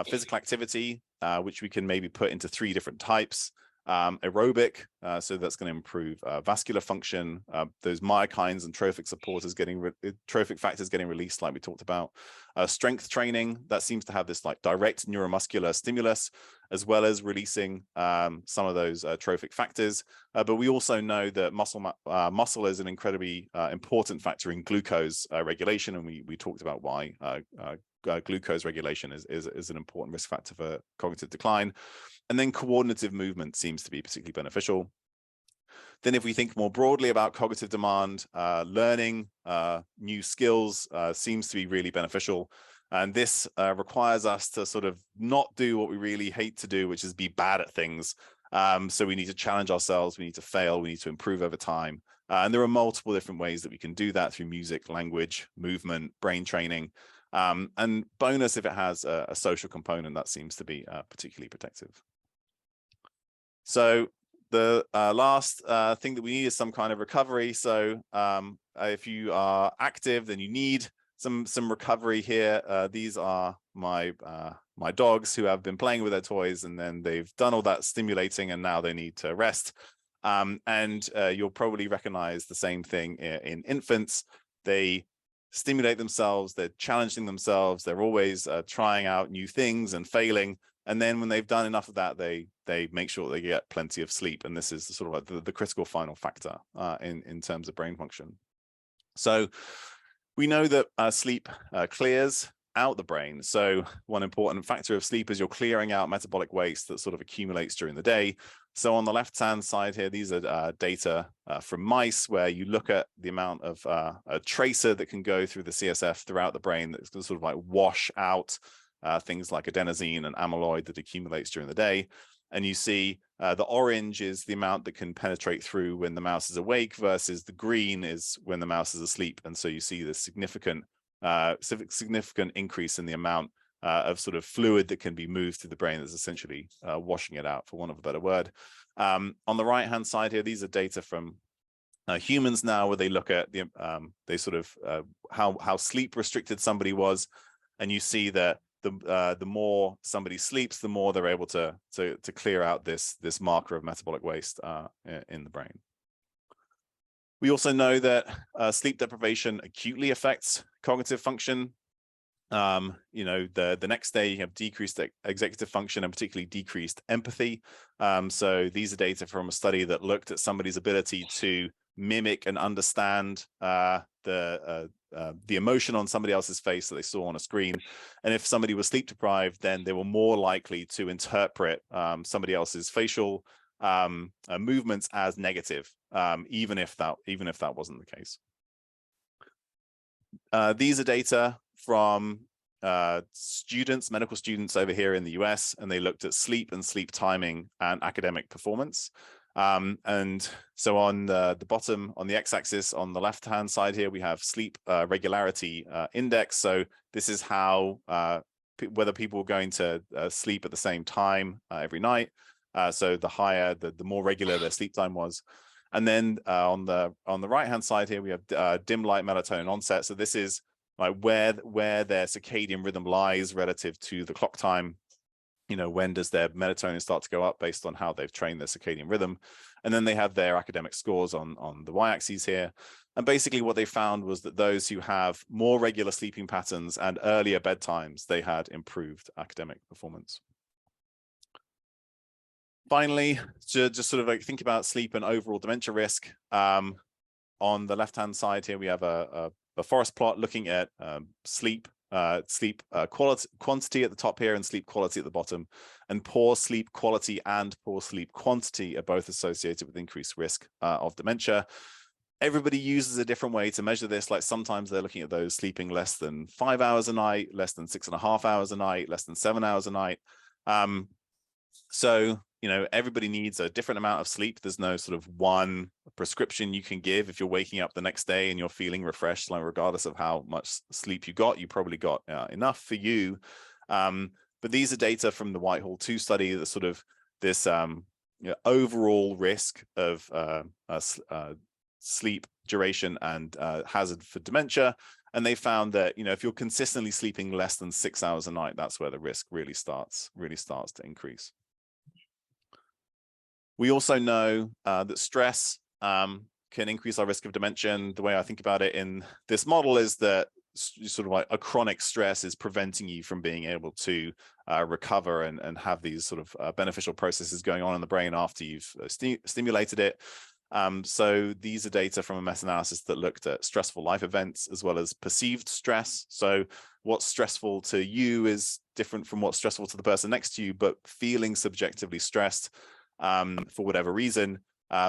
[SPEAKER 2] physical activity, which we can maybe put into 3 different types. Aerobic, so that's going to improve vascular function, those myokines and trophic supporters trophic factors getting released, like we talked about. Strength training, that seems to have this like direct neuromuscular stimulus, as well as releasing some of those trophic factors. But we also know that muscle is an incredibly important factor in glucose regulation, and we talked about why glucose regulation is an important risk factor for cognitive decline. And then coordinative movement seems to be particularly beneficial. Then if we think more broadly about cognitive demand, learning new skills seems to be really beneficial. And this requires us to sort of not do what we really hate to do, which is be bad at things. So we need to challenge ourselves, we need to fail, we need to improve over time. And there are multiple different ways that we can do that through music, language, movement, brain training. And bonus, if it has a social component, that seems to be particularly protective. So the last thing that we need is some kind of recovery. So if you are active, then you need some recovery here. These are my dogs who have been playing with their toys, and then they've done all that stimulating, and now they need to rest. And you'll probably recognize the same thing in infants. They stimulate themselves, they're challenging themselves, they're always trying out new things and failing. And then when they've done enough of that, they make sure they get plenty of sleep. And this is sort of like the critical final factor in terms of brain function. So we know that sleep clears out the brain. So one important factor of sleep is you're clearing out metabolic waste that sort of accumulates during the day. So on the left-hand side here, these are data from mice, where you look at the amount of a tracer that can go through the CSF throughout the brain that's going to sort of like wash out things like adenosine and amyloid that accumulates during the day. And you see the orange is the amount that can penetrate through when the mouse is awake, versus the green is when the mouse is asleep. And so you see this significant increase in the amount of sort of fluid that can be moved through the brain that's essentially washing it out, for want of a better word. On the right-hand side here, these are data from humans now, where they look at the how sleep restricted somebody was, and you see that the more somebody sleeps, the more they're able to clear out this marker of metabolic waste in the brain. We also know that sleep deprivation acutely affects cognitive function. You know, the next day you have decreased executive function and particularly decreased empathy. So these are data from a study that looked at somebody's ability to mimic and understand the emotion on somebody else's face that they saw on a screen. And if somebody was sleep deprived, then they were more likely to interpret somebody else's facial movements as negative, even if that wasn't the case. These are data from students, medical students over here in the US, and they looked at sleep and sleep timing and academic performance. And so on the bottom, on the x-axis, on the left-hand side here, we have sleep regularity index. So this is how whether people were going to sleep at the same time every night. So the higher, the more regular their sleep time was. And then on the right-hand side here, we have dim light melatonin onset. So this is like where their circadian rhythm lies relative to the clock time. You know, when does their melatonin start to go up based on how they've trained their circadian rhythm? And then they have their academic scores on the y-axis here. And basically what they found was that those who have more regular sleeping patterns and earlier bedtimes, they had improved academic performance. Finally, to just sort of like think about sleep and overall dementia risk, on the left-hand side here, we have a forest plot looking at sleep quantity at the top here and sleep quality at the bottom. And poor sleep quality and poor sleep quantity are both associated with increased risk of dementia. Everybody uses a different way to measure this. Like sometimes they're looking at those sleeping less than 5 hours a night, less than 6.5 hours a night, less than 7 hours a night. So, you know, everybody needs a different amount of sleep. There's no sort of one prescription you can give. If you're waking up the next day and you're feeling refreshed, like regardless of how much sleep you got, you probably got enough for you. But these are data from the Whitehall 2 study that sort of this overall risk of sleep duration and hazard for dementia. And they found that, you know, if you're consistently sleeping less than 6 hours a night, that's where the risk really starts to increase. We also know that stress can increase our risk of dementia. And the way I think about it in this model is that sort of like a chronic stress is preventing you from being able to recover and have these sort of beneficial processes going on in the brain after you've stimulated it. So these are data from a meta-analysis that looked at stressful life events as well as perceived stress. So what's stressful to you is different from what's stressful to the person next to you, but feeling subjectively stressed for whatever reason,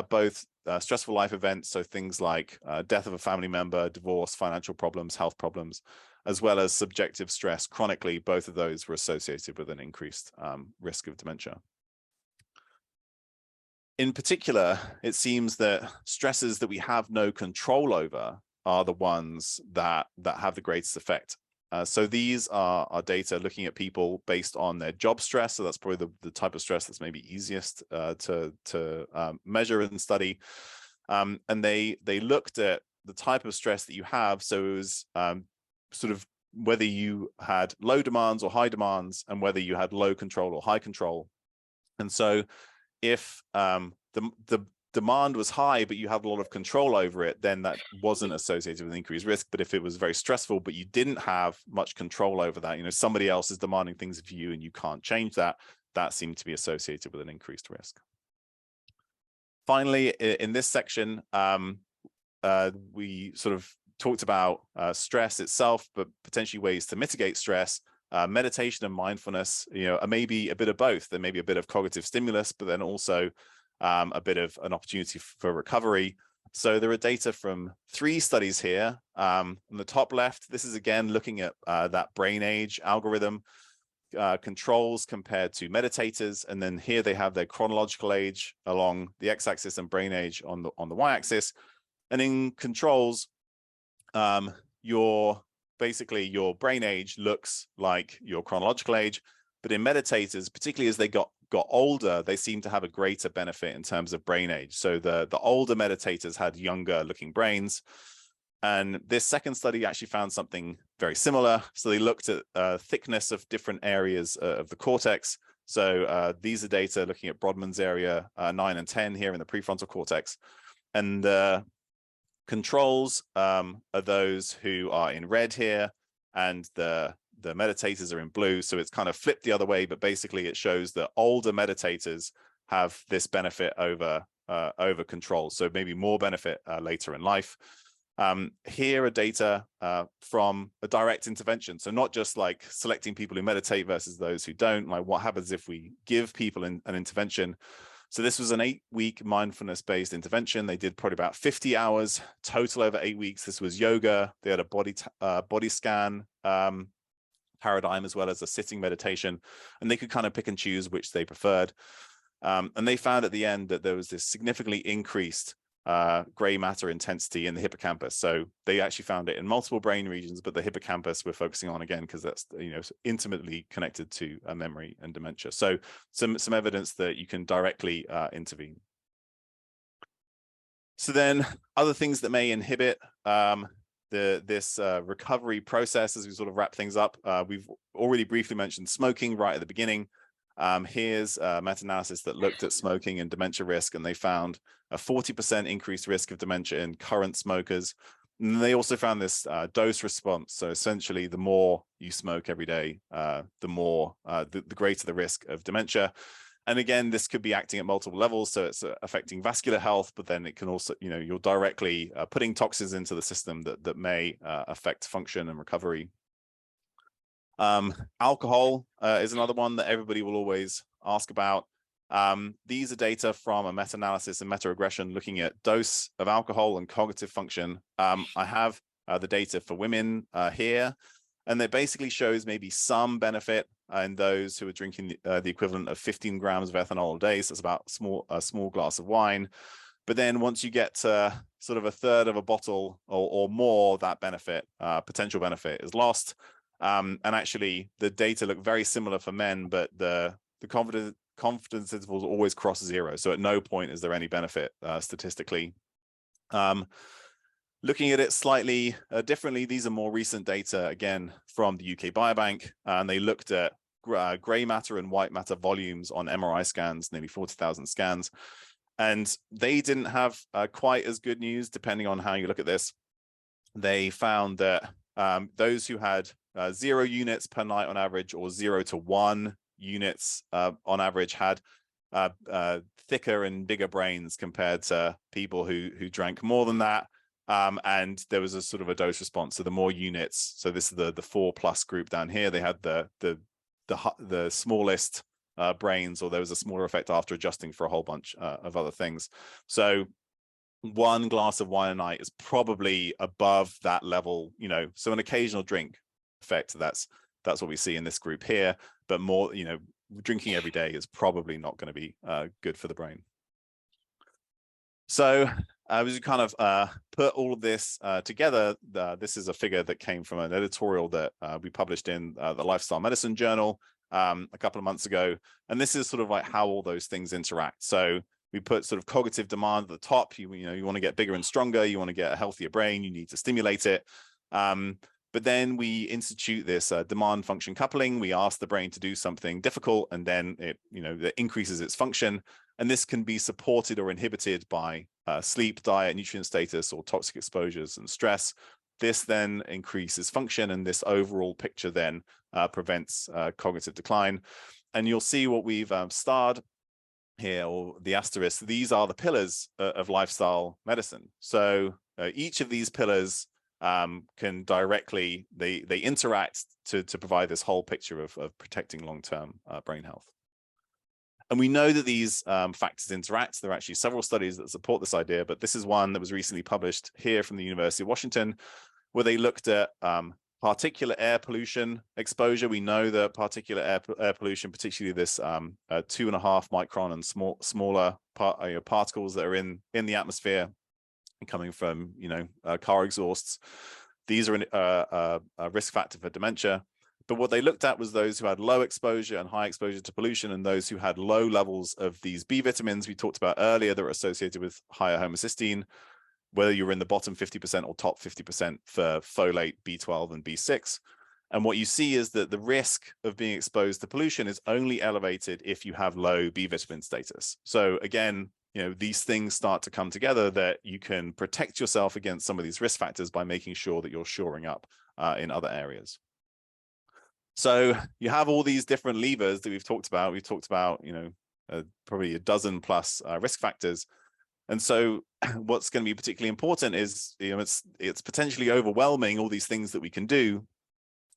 [SPEAKER 2] both stressful life events, so things like death of a family member, divorce, financial problems, health problems, as well as subjective stress chronically, both of those were associated with an increased risk of dementia. In particular, it seems that stresses that we have no control over are the ones that have the greatest effect. So these are data looking at people based on their job stress. So that's probably the type of stress that's maybe easiest to measure and study. And they looked at the type of stress that you have. So it was sort of whether you had low demands or high demands, and whether you had low control or high control. And so if the demand was high, but you had a lot of control over it, then that wasn't associated with increased risk. But if it was very stressful, but you didn't have much control over that, you know, somebody else is demanding things of you and you can't change that, that seemed to be associated with an increased risk. Finally, in this section, we sort of talked about stress itself, but potentially ways to mitigate stress. Meditation and mindfulness, you know, are maybe a bit of both. There may be a bit of cognitive stimulus, but then also a bit of an opportunity for recovery. So there are data from 3 studies here. On the top left, this is again looking at that brain age algorithm, controls compared to meditators, and then here they have their chronological age along the x-axis and brain age on the y-axis. And in controls, basically your brain age looks like your chronological age, but in meditators, particularly as they got older, they seem to have a greater benefit in terms of brain age. So the older meditators had younger looking brains. And this second study actually found something very similar. So they looked at thickness of different areas of the cortex. So these are data looking at Brodmann's area 9 and 10 here in the prefrontal cortex. And Controls are those who are in red here, and the meditators are in blue. So it's kind of flipped the other way, but basically it shows that older meditators have this benefit over controls, so maybe more benefit later in life. Here are data from a direct intervention, so not just like selecting people who meditate versus those who don't. Like, what happens if we give people an intervention? So this was an 8-week mindfulness-based intervention. They did probably about 50 hours total over 8 weeks. This was yoga. They had a body scan paradigm, as well as a sitting meditation, and they could kind of pick and choose which they preferred. And they found at the end that there was this significantly increased gray matter intensity in the hippocampus. So they actually found it in multiple brain regions, but the hippocampus we're focusing on again because that's, you know, intimately connected to memory and dementia. So some evidence that you can directly intervene. So then other things that may inhibit this recovery process, as we sort of wrap things up, we've already briefly mentioned smoking right at the beginning. Here's a meta-analysis that looked at smoking and dementia risk, and they found a 40% increased risk of dementia in current smokers. And they also found this dose response. So essentially, the more you smoke every day, the greater the risk of dementia. And again, this could be acting at multiple levels. So it's affecting vascular health, but then it can also, you know, you're directly putting toxins into the system that may affect function and recovery. Alcohol is another one that everybody will always ask about. These are data from a meta-analysis and meta-regression looking at dose of alcohol and cognitive function. I have the data for women here, and it basically shows maybe some benefit in those who are drinking the equivalent of 15 grams of ethanol a day. So it's about a small glass of wine. But then once you get to sort of a third of a bottle or more, that benefit, potential benefit, is lost. And actually, the data look very similar for men, but the confidence intervals always cross zero. So at no point is there any benefit statistically. Looking at it slightly differently, these are more recent data, again, from the UK Biobank, and they looked at gray matter and white matter volumes on MRI scans, nearly 40,000 scans. And they didn't have quite as good news, depending on how you look at this. They found that those who had 0 units per night on average, or 0 to 1 units on average, had thicker and bigger brains compared to people who drank more than that. And there was a sort of a dose response. So the more units, so this is the 4+ group down here, they had the smallest brains, or there was a smaller effect after adjusting for a whole bunch of other things. So 1 glass of wine a night is probably above that level, you know, so an occasional drink effect, that's what we see in this group here. But more, you know, drinking every day is probably not going to be good for the brain. So as we kind of put all of this together, this is a figure that came from an editorial that we published in the Lifestyle Medicine Journal a couple of months ago. And this is sort of like how all those things interact. So we put sort of cognitive demand at the top. You know, you want to get bigger and stronger. You want to get a healthier brain. You need to stimulate it. But then we institute this demand function coupling. We ask the brain to do something difficult, and then it, you know, that increases its function. And this can be supported or inhibited by sleep, diet, nutrient status, or toxic exposures and stress. This then increases function, and this overall picture then prevents cognitive decline. And you'll see what we've starred here, or the asterisk. These are the pillars of lifestyle medicine. So each of these pillars can directly, they interact to provide this whole picture of protecting long-term brain health. And we know that these factors interact. There are actually several studies that support this idea, but this is one that was recently published here from the University of Washington, where they looked at particulate air pollution exposure. We know that particulate air pollution, particularly this 2.5 micron and smaller particles that are in the atmosphere coming from, you know, car exhausts, these are a risk factor for dementia. But what they looked at was those who had low exposure and high exposure to pollution, and those who had low levels of these B vitamins we talked about earlier that are associated with higher homocysteine, whether you're in the bottom 50% or top 50% for folate, B12, and B6. And what you see is that the risk of being exposed to pollution is only elevated if you have low B vitamin status. So again, these things start to come together, that you can protect yourself against some of these risk factors by making sure that you're shoring up in other areas. So you have all these different levers that we've talked about. We've talked about, probably a dozen plus risk factors. And so what's going to be particularly important is, it's potentially overwhelming, all these things that we can do.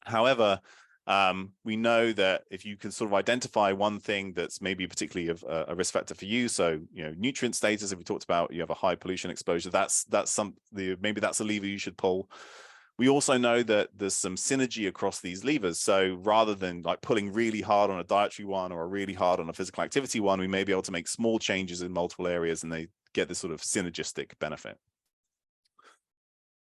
[SPEAKER 2] However, we know that if you can sort of identify one thing that's maybe particularly of a risk factor for you, so nutrient status, if we talked about you have a high pollution exposure, maybe that's a lever you should pull. We also know that there's some synergy across these levers. So rather than like pulling really hard on a dietary one or really hard on a physical activity one, we may be able to make small changes in multiple areas and they get this sort of synergistic benefit.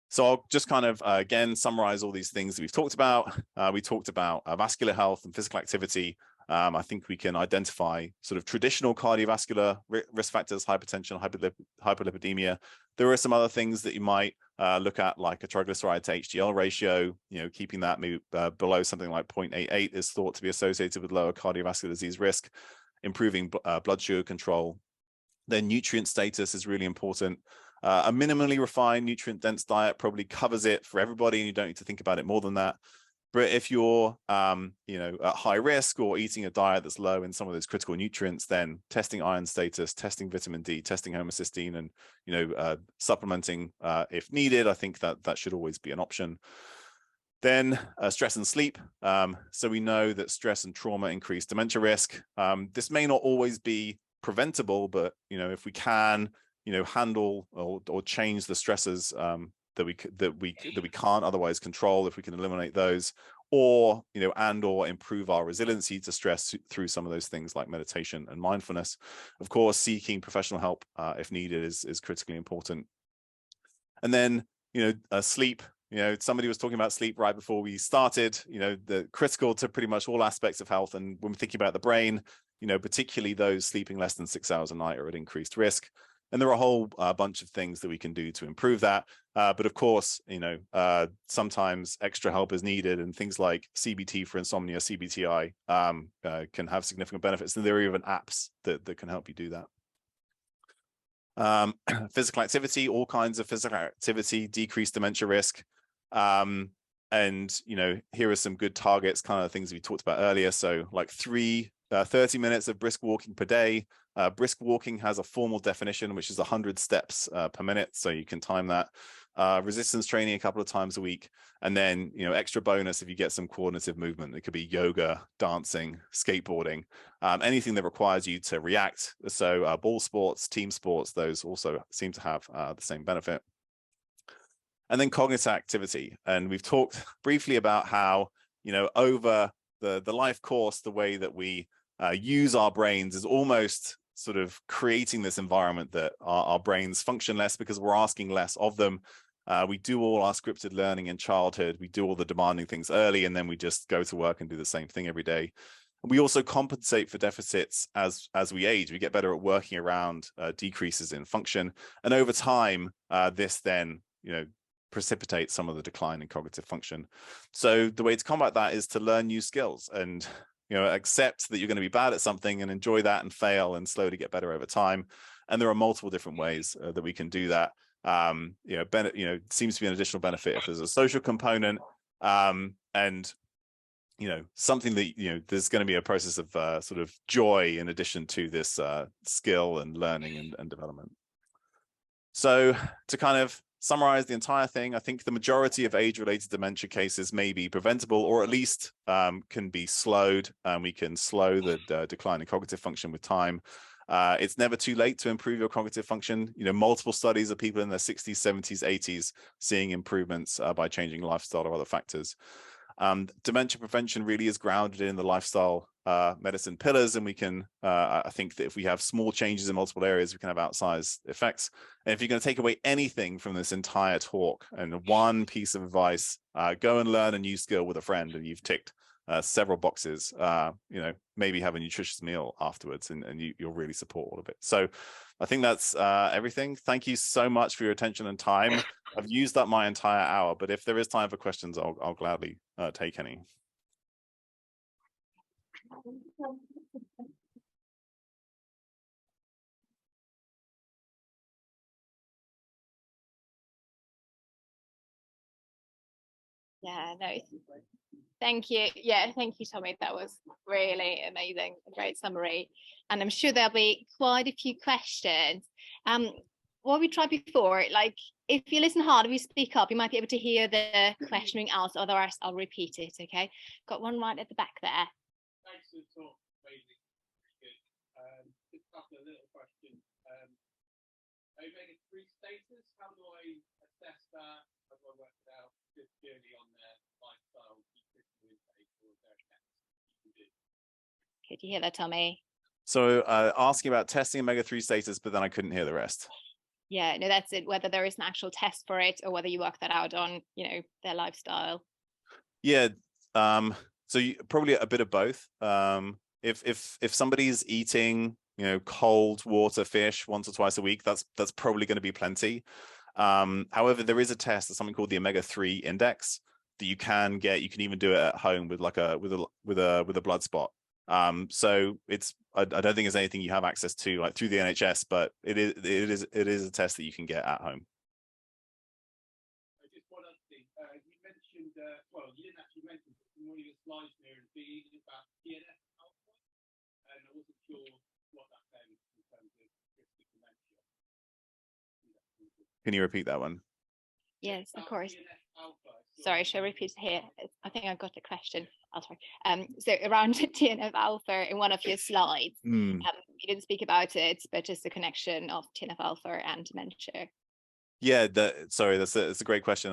[SPEAKER 2] So I'll just kind of, again, summarize all these things that we've talked about. We talked about vascular health and physical activity. I think we can identify sort of traditional cardiovascular risk factors, hypertension, hyperlipidemia. There are some other things that you might look at, like a triglyceride to HDL ratio, keeping that below something like 0.88 is thought to be associated with lower cardiovascular disease risk, improving blood sugar control. Then nutrient status is really important. A minimally refined, nutrient-dense diet probably covers it for everybody, and you don't need to think about it more than that. But if you're, at high risk or eating a diet that's low in some of those critical nutrients, then testing iron status, testing vitamin D, testing homocysteine, and supplementing if needed, I think that should always be an option. Then stress and sleep. So we know that stress and trauma increase dementia risk. This may not always be preventable, but if we can, handle or change the stresses that we can't otherwise control, if we can eliminate those, or or improve our resiliency to stress through some of those things like meditation and mindfulness. Of course, seeking professional help if needed is critically important. And then sleep. Somebody was talking about sleep right before we started. The critical to pretty much all aspects of health. And when we're thinking about the brain, particularly those sleeping less than 6 hours a night are at increased risk. And there are a whole bunch of things that we can do to improve that. But of course, sometimes extra help is needed, and things like CBT for insomnia, CBTI, can have significant benefits. And there are even apps that can help you do that. Physical activity, all kinds of physical activity, decrease dementia risk. And, here are some good targets, kind of things we talked about earlier. So like 30 minutes of brisk walking per day. Brisk walking has a formal definition, which is 100 steps per minute. So you can time that. Resistance training a couple of times a week. And then, extra bonus if you get some coordinative movement. It could be yoga, dancing, skateboarding, anything that requires you to react. So ball sports, team sports, those also seem to have the same benefit. And then cognitive activity. And we've talked briefly about how, over the life course, the way that we use our brains is almost sort of creating this environment that our brains function less because we're asking less of them. We do all our scripted learning in childhood. We do all the demanding things early, and then we just go to work and do the same thing every day. We also compensate for deficits as we age. We get better at working around decreases in function. And over time, this then, precipitates some of the decline in cognitive function. So the way to combat that is to learn new skills and accept that you're going to be bad at something and enjoy that and fail and slowly get better over time. And there are multiple different ways that we can do that. Seems to be an additional benefit if there's a social component, and something that there's going to be a process of sort of joy in addition to this skill and learning and development. So to kind of summarize the entire thing, I think the majority of age-related dementia cases may be preventable, or at least can be slowed. We can slow the decline in cognitive function with time. It's never too late to improve your cognitive function. Multiple studies of people in their 60s, 70s, 80s seeing improvements by changing lifestyle or other factors. Dementia prevention really is grounded in the lifestyle medicine pillars, and we can I think that if we have small changes in multiple areas, we can have outsized effects. And if you're going to take away anything from this entire talk and one piece of advice, go and learn a new skill with a friend, and you've ticked several boxes. Maybe have a nutritious meal afterwards, and you'll really support all of it. So I think that's everything. Thank you so much for your attention and time. I've used up my entire hour, but if there is time for questions, I'll gladly take any.
[SPEAKER 1] Yeah, no, thank you. Yeah, thank you, Tommy. That was really amazing, a great summary. And I'm sure there'll be quite a few questions. What we tried before, like if you listen hard, if you speak up, you might be able to hear the question being asked, otherwise I'll repeat it, okay? Got one right at the back there.
[SPEAKER 3] Thanks for the talk, amazing. Good. Just a couple of little questions. Omega-3 status, how do I assess that? How do I work it out? Just purely on their lifestyle, nutritional intake, or their tests you can do?
[SPEAKER 1] Could you hear that, Tommy?
[SPEAKER 2] So asking about testing omega-3 status, but then I couldn't hear the rest.
[SPEAKER 1] Yeah, no, that's it. Whether there is an actual test for it or whether you work that out on, you know, their lifestyle.
[SPEAKER 2] Yeah. So probably a bit of both. If somebody's eating, you know, cold water fish once or twice a week, that's probably going to be plenty. However, there is a test, something called the omega-3 index that you can get. You can even do it at home with like a blood spot. So I don't think it's anything you have access to like through the NHS, but it is a test that you can get at home.
[SPEAKER 3] Just one other thing. You mentioned, well, you didn't actually mention it in one of your slides there and being about TNF alpha, and I wasn't sure what that meant in terms of risk of dementia.
[SPEAKER 2] Can you repeat that one?
[SPEAKER 1] Yes, of course. Sorry, shall I repeat here? I think I got the question. I'll try. So around TNF alpha in one of your slides, you didn't speak about it, but just the connection of TNF alpha and dementia.
[SPEAKER 2] Yeah, sorry, that's a great question.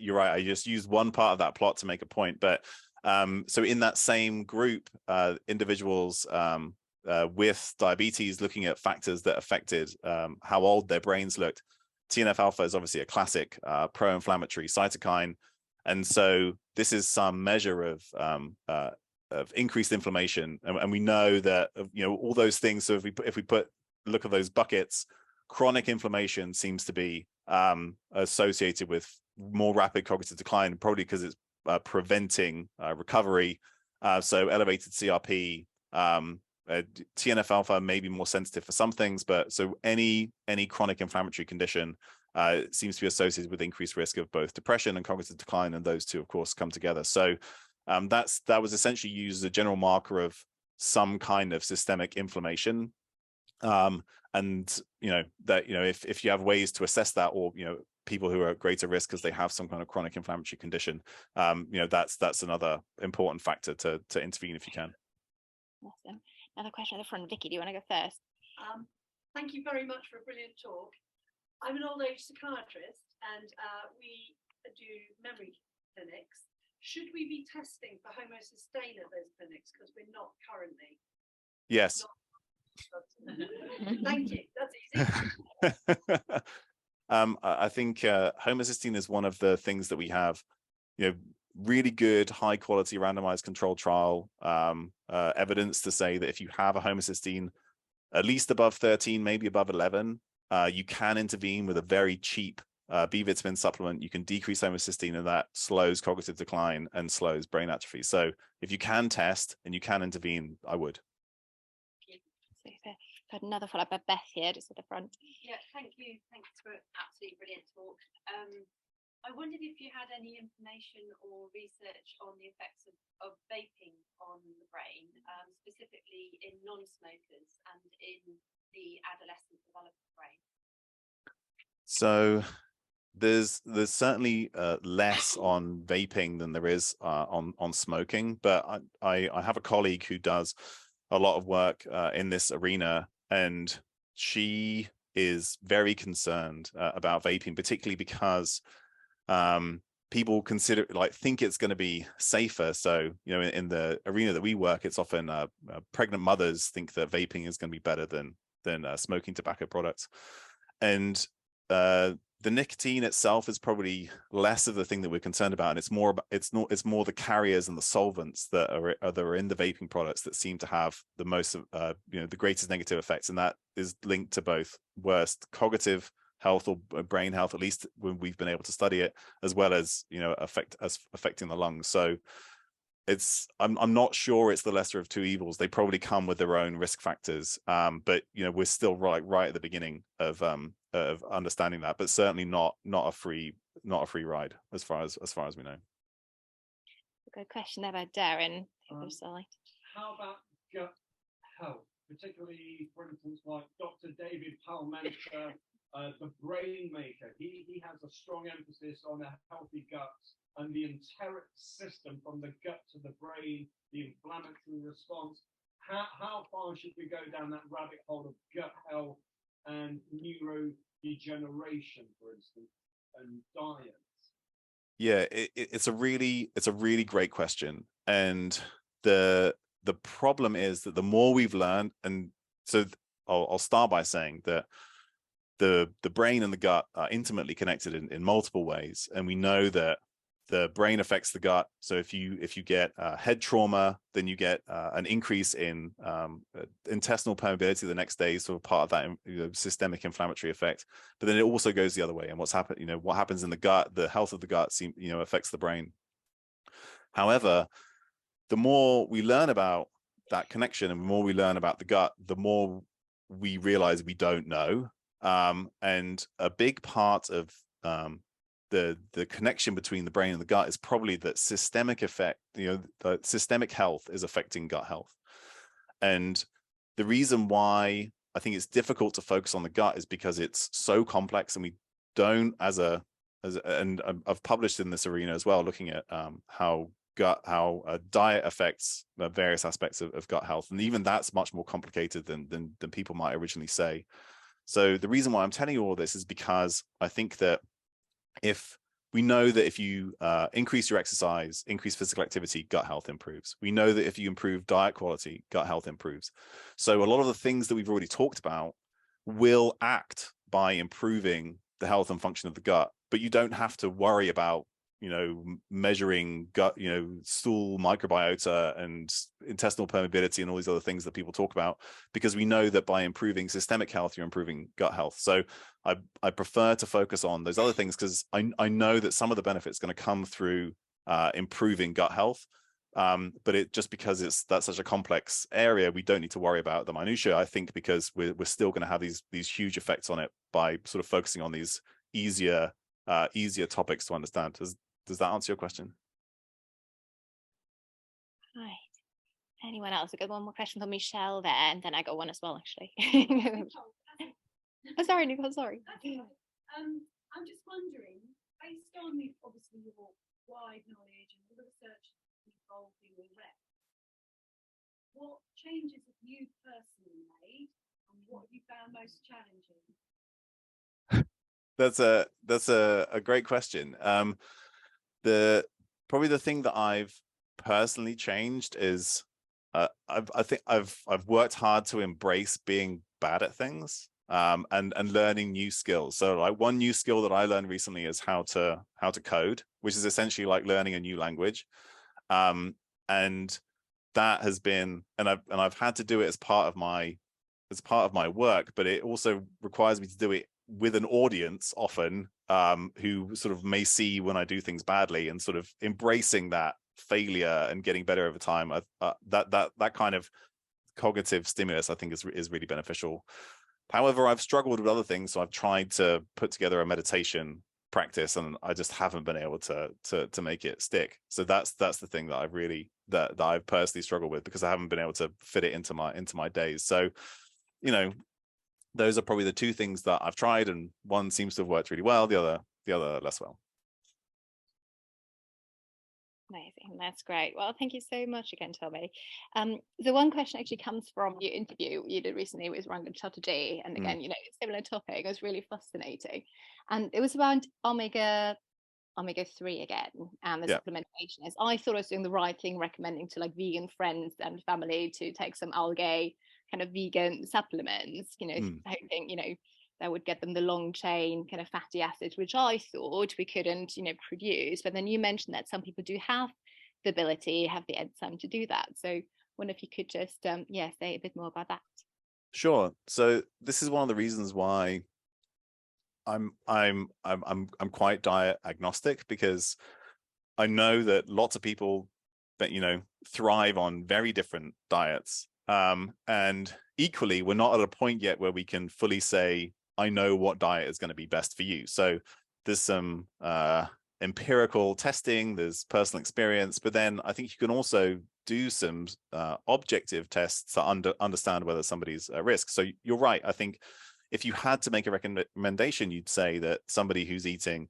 [SPEAKER 2] You're right. I just used one part of that plot to make a point, but so in that same group, individuals with diabetes, looking at factors that affected how old their brains looked. TNF alpha is obviously a classic pro-inflammatory cytokine, and so this is some measure of increased inflammation, and we know that, you know, all those things. So if we look at those buckets, chronic inflammation seems to be associated with more rapid cognitive decline, probably because it's preventing recovery. So elevated CRP, TNF alpha may be more sensitive for some things, but so any chronic inflammatory condition seems to be associated with increased risk of both depression and cognitive decline, and those two, of course, come together. So that was essentially used as a general marker of some kind of systemic inflammation. And you know that, you know, if you have ways to assess that, or, you know, people who are at greater risk because they have some kind of chronic inflammatory condition, you know, that's another important factor to intervene if you can.
[SPEAKER 1] Awesome. Another question at the front. Vicky, do you want to go first?
[SPEAKER 4] Thank you very much for a brilliant talk. I'm an old age psychiatrist, and we do memory clinics. Should we be testing for homocysteine at those clinics? Because we're not currently.
[SPEAKER 2] Yes.
[SPEAKER 4] Thank you. That's easy.
[SPEAKER 2] I think homocysteine is one of the things that we have, you know, really good high quality randomized controlled trial evidence to say that if you have a homocysteine at least above 13, maybe above 11, you can intervene with a very cheap B vitamin supplement. You can decrease homocysteine, and that slows cognitive decline and slows brain atrophy. So if you can test and you can intervene, I would.
[SPEAKER 1] Got another follow-up by Beth here, just at the front.
[SPEAKER 5] Yeah, thank you. Thanks for an absolutely brilliant talk. I wondered if you had any information or research on the effects of vaping on the brain, specifically in non-smokers and in the adolescent development brain.
[SPEAKER 2] So there's certainly less on vaping than there is on smoking, but I have a colleague who does a lot of work in this arena, and she is very concerned about vaping, particularly because people think it's going to be safer. So, you know, in the arena that we work, it's often pregnant mothers think that vaping is going to be better than smoking tobacco products, and the nicotine itself is probably less of the thing that we're concerned about, and it's more the carriers and the solvents that are in the vaping products that seem to have the most you know, the greatest negative effects, and that is linked to both worst cognitive health or brain health, at least when we've been able to study it, as well as, you know, affecting the lungs. So I'm not sure it's the lesser of two evils. They probably come with their own risk factors, but, you know, we're still right at the beginning of understanding that, but certainly not a free ride as far as we know.
[SPEAKER 1] good question there by Darren. The other side.
[SPEAKER 3] How about gut health, particularly, for instance, like Dr. David Palmenter, the brain maker? He has a strong emphasis on a healthy gut and the enteric system from the gut to the brain, the inflammatory response. How far should we go down that rabbit hole of gut health and neurodegeneration, for instance, and diets?
[SPEAKER 2] Yeah, it's a really great question, and the problem is that the more we've learned, and so I'll start by saying that the brain and the gut are intimately connected in multiple ways, and we know that the brain affects the gut. So if you get head trauma, then you get an increase in intestinal permeability the next day, sort of part of that systemic inflammatory effect. But then it also goes the other way. And what happens in the gut, the health of the gut, affects the brain. However, the more we learn about that connection and the more we learn about the gut, the more we realize we don't know. And a big part of the connection between the brain and the gut is probably that systemic effect, systemic health is affecting gut health. And the reason why I think it's difficult to focus on the gut is because it's so complex, and we don't and I've published in this arena as well, looking at how diet affects various aspects of gut health. And even that's much more complicated than people might originally say. So the reason why I'm telling you all this is because I think that if we know that if you increase your exercise, increase physical activity, gut health improves. We know that if you improve diet quality, gut health improves. So a lot of the things that we've already talked about will act by improving the health and function of the gut, but you don't have to worry about measuring gut, stool microbiota and intestinal permeability and all these other things that people talk about, because we know that by improving systemic health, you're improving gut health. So I prefer to focus on those other things, because I know that some of the benefits going to come through improving gut health. But it just because that's such a complex area, we don't need to worry about the minutiae, I think, because we're still going to have these huge effects on it by sort of focusing on these easier topics to understand. Does that answer your question?
[SPEAKER 1] Right. Anyone else? I got one more question from Michelle there, and then I got one as well, actually. Oh, sorry, Nicole, sorry.
[SPEAKER 4] I'm just wondering, based on obviously your wide knowledge and all the research involved in your rep, what changes have you personally made, and what have you found most challenging?
[SPEAKER 2] That's a great question. Probably the thing that I've personally changed is I think I've worked hard to embrace being bad at things, and learning new skills. So like one new skill that I learned recently is how to code, which is essentially like learning a new language. And that has been, and I've had to do it as part of my work, but it also requires me to do it with an audience often, who sort of may see when I do things badly, and sort of embracing that failure and getting better over time. That kind of cognitive stimulus, I think, is really beneficial. However, I've struggled with other things, so I've tried to put together a meditation practice, and I just haven't been able to make it stick. So that's the thing that I've personally struggled with, because I haven't been able to fit it into my days. So, those are probably the two things that I've tried, and one seems to have worked really well, the other less well.
[SPEAKER 1] Amazing, that's great. Well, thank you so much again, Tommy. The one question actually comes from your interview you did recently with Rangan Chatterjee, and again, similar topic. It was really fascinating, and it was around omega-3 again, and the supplementation. As I thought I was doing the right thing, recommending to like vegan friends and family to take some algae kind of vegan supplements, hoping that would get them the long chain kind of fatty acids, which I thought we couldn't produce. But then you mentioned that some people do have the ability, have the enzyme to do that. So I wonder if you could just say a bit more about that.
[SPEAKER 2] Sure. So this is one of the reasons why I'm quite diet agnostic, because I know that lots of people that thrive on very different diets, and equally we're not at a point yet where we can fully say I know what diet is going to be best for you. So there's some empirical testing, there's personal experience, but then I think you can also do some objective tests to understand whether somebody's at risk. So you're right. I think if you had to make a recommendation, you'd say that somebody who's eating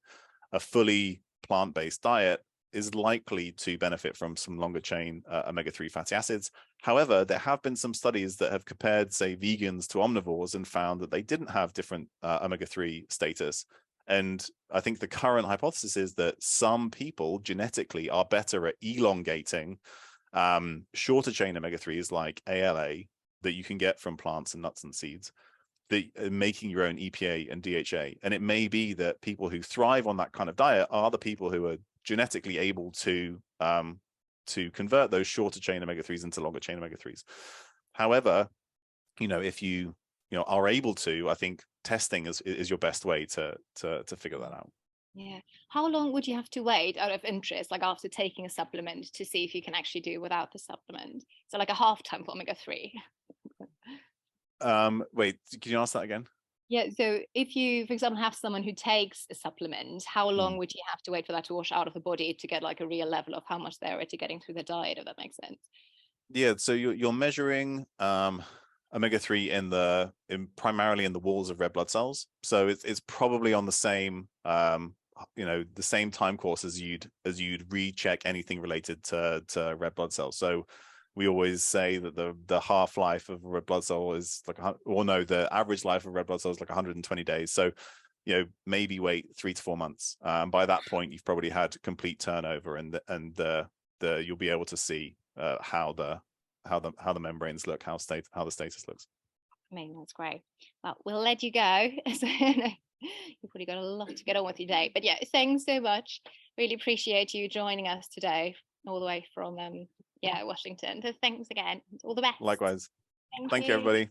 [SPEAKER 2] a fully plant-based diet is likely to benefit from some longer chain omega-3 fatty acids. However, there have been some studies that have compared, say, vegans to omnivores and found that they didn't have different omega-3 status. And I think the current hypothesis is that some people genetically are better at elongating shorter chain omega-3s like ALA that you can get from plants and nuts and seeds, that making your own EPA and DHA. And it may be that people who thrive on that kind of diet are the people who are genetically able to convert those shorter chain omega-3s into longer chain omega-3s. However, if you are able to, I think testing is your best way to figure that out.
[SPEAKER 1] Yeah. How long would you have to wait, out of interest, like after taking a supplement, to see if you can actually do without the supplement? So like a half-time for omega-3.
[SPEAKER 2] Wait, can you ask that again?
[SPEAKER 1] Yeah, so if you, for example, have someone who takes a supplement, how long would you have to wait for that to wash out of the body to get like a real level of how much they're already getting through the diet, if that makes sense?
[SPEAKER 2] Yeah, so you're measuring omega-3 primarily in the walls of red blood cells. So it's probably on the same the same time course as you'd recheck anything related to red blood cells. So we always say that the half-life of a red blood cell is like, the average life of red blood cells is like 120 days. So, maybe wait 3 to 4 months. By that point, you've probably had complete turnover, and you'll be able to see how the membranes look, how the status looks.
[SPEAKER 1] I mean, that's great. Well, we'll let you go. You've probably got a lot to get on with your day. But yeah, thanks so much. Really appreciate you joining us today, all the way from Washington. So thanks again. All the best.
[SPEAKER 2] Likewise.
[SPEAKER 1] Thank
[SPEAKER 2] you, everybody.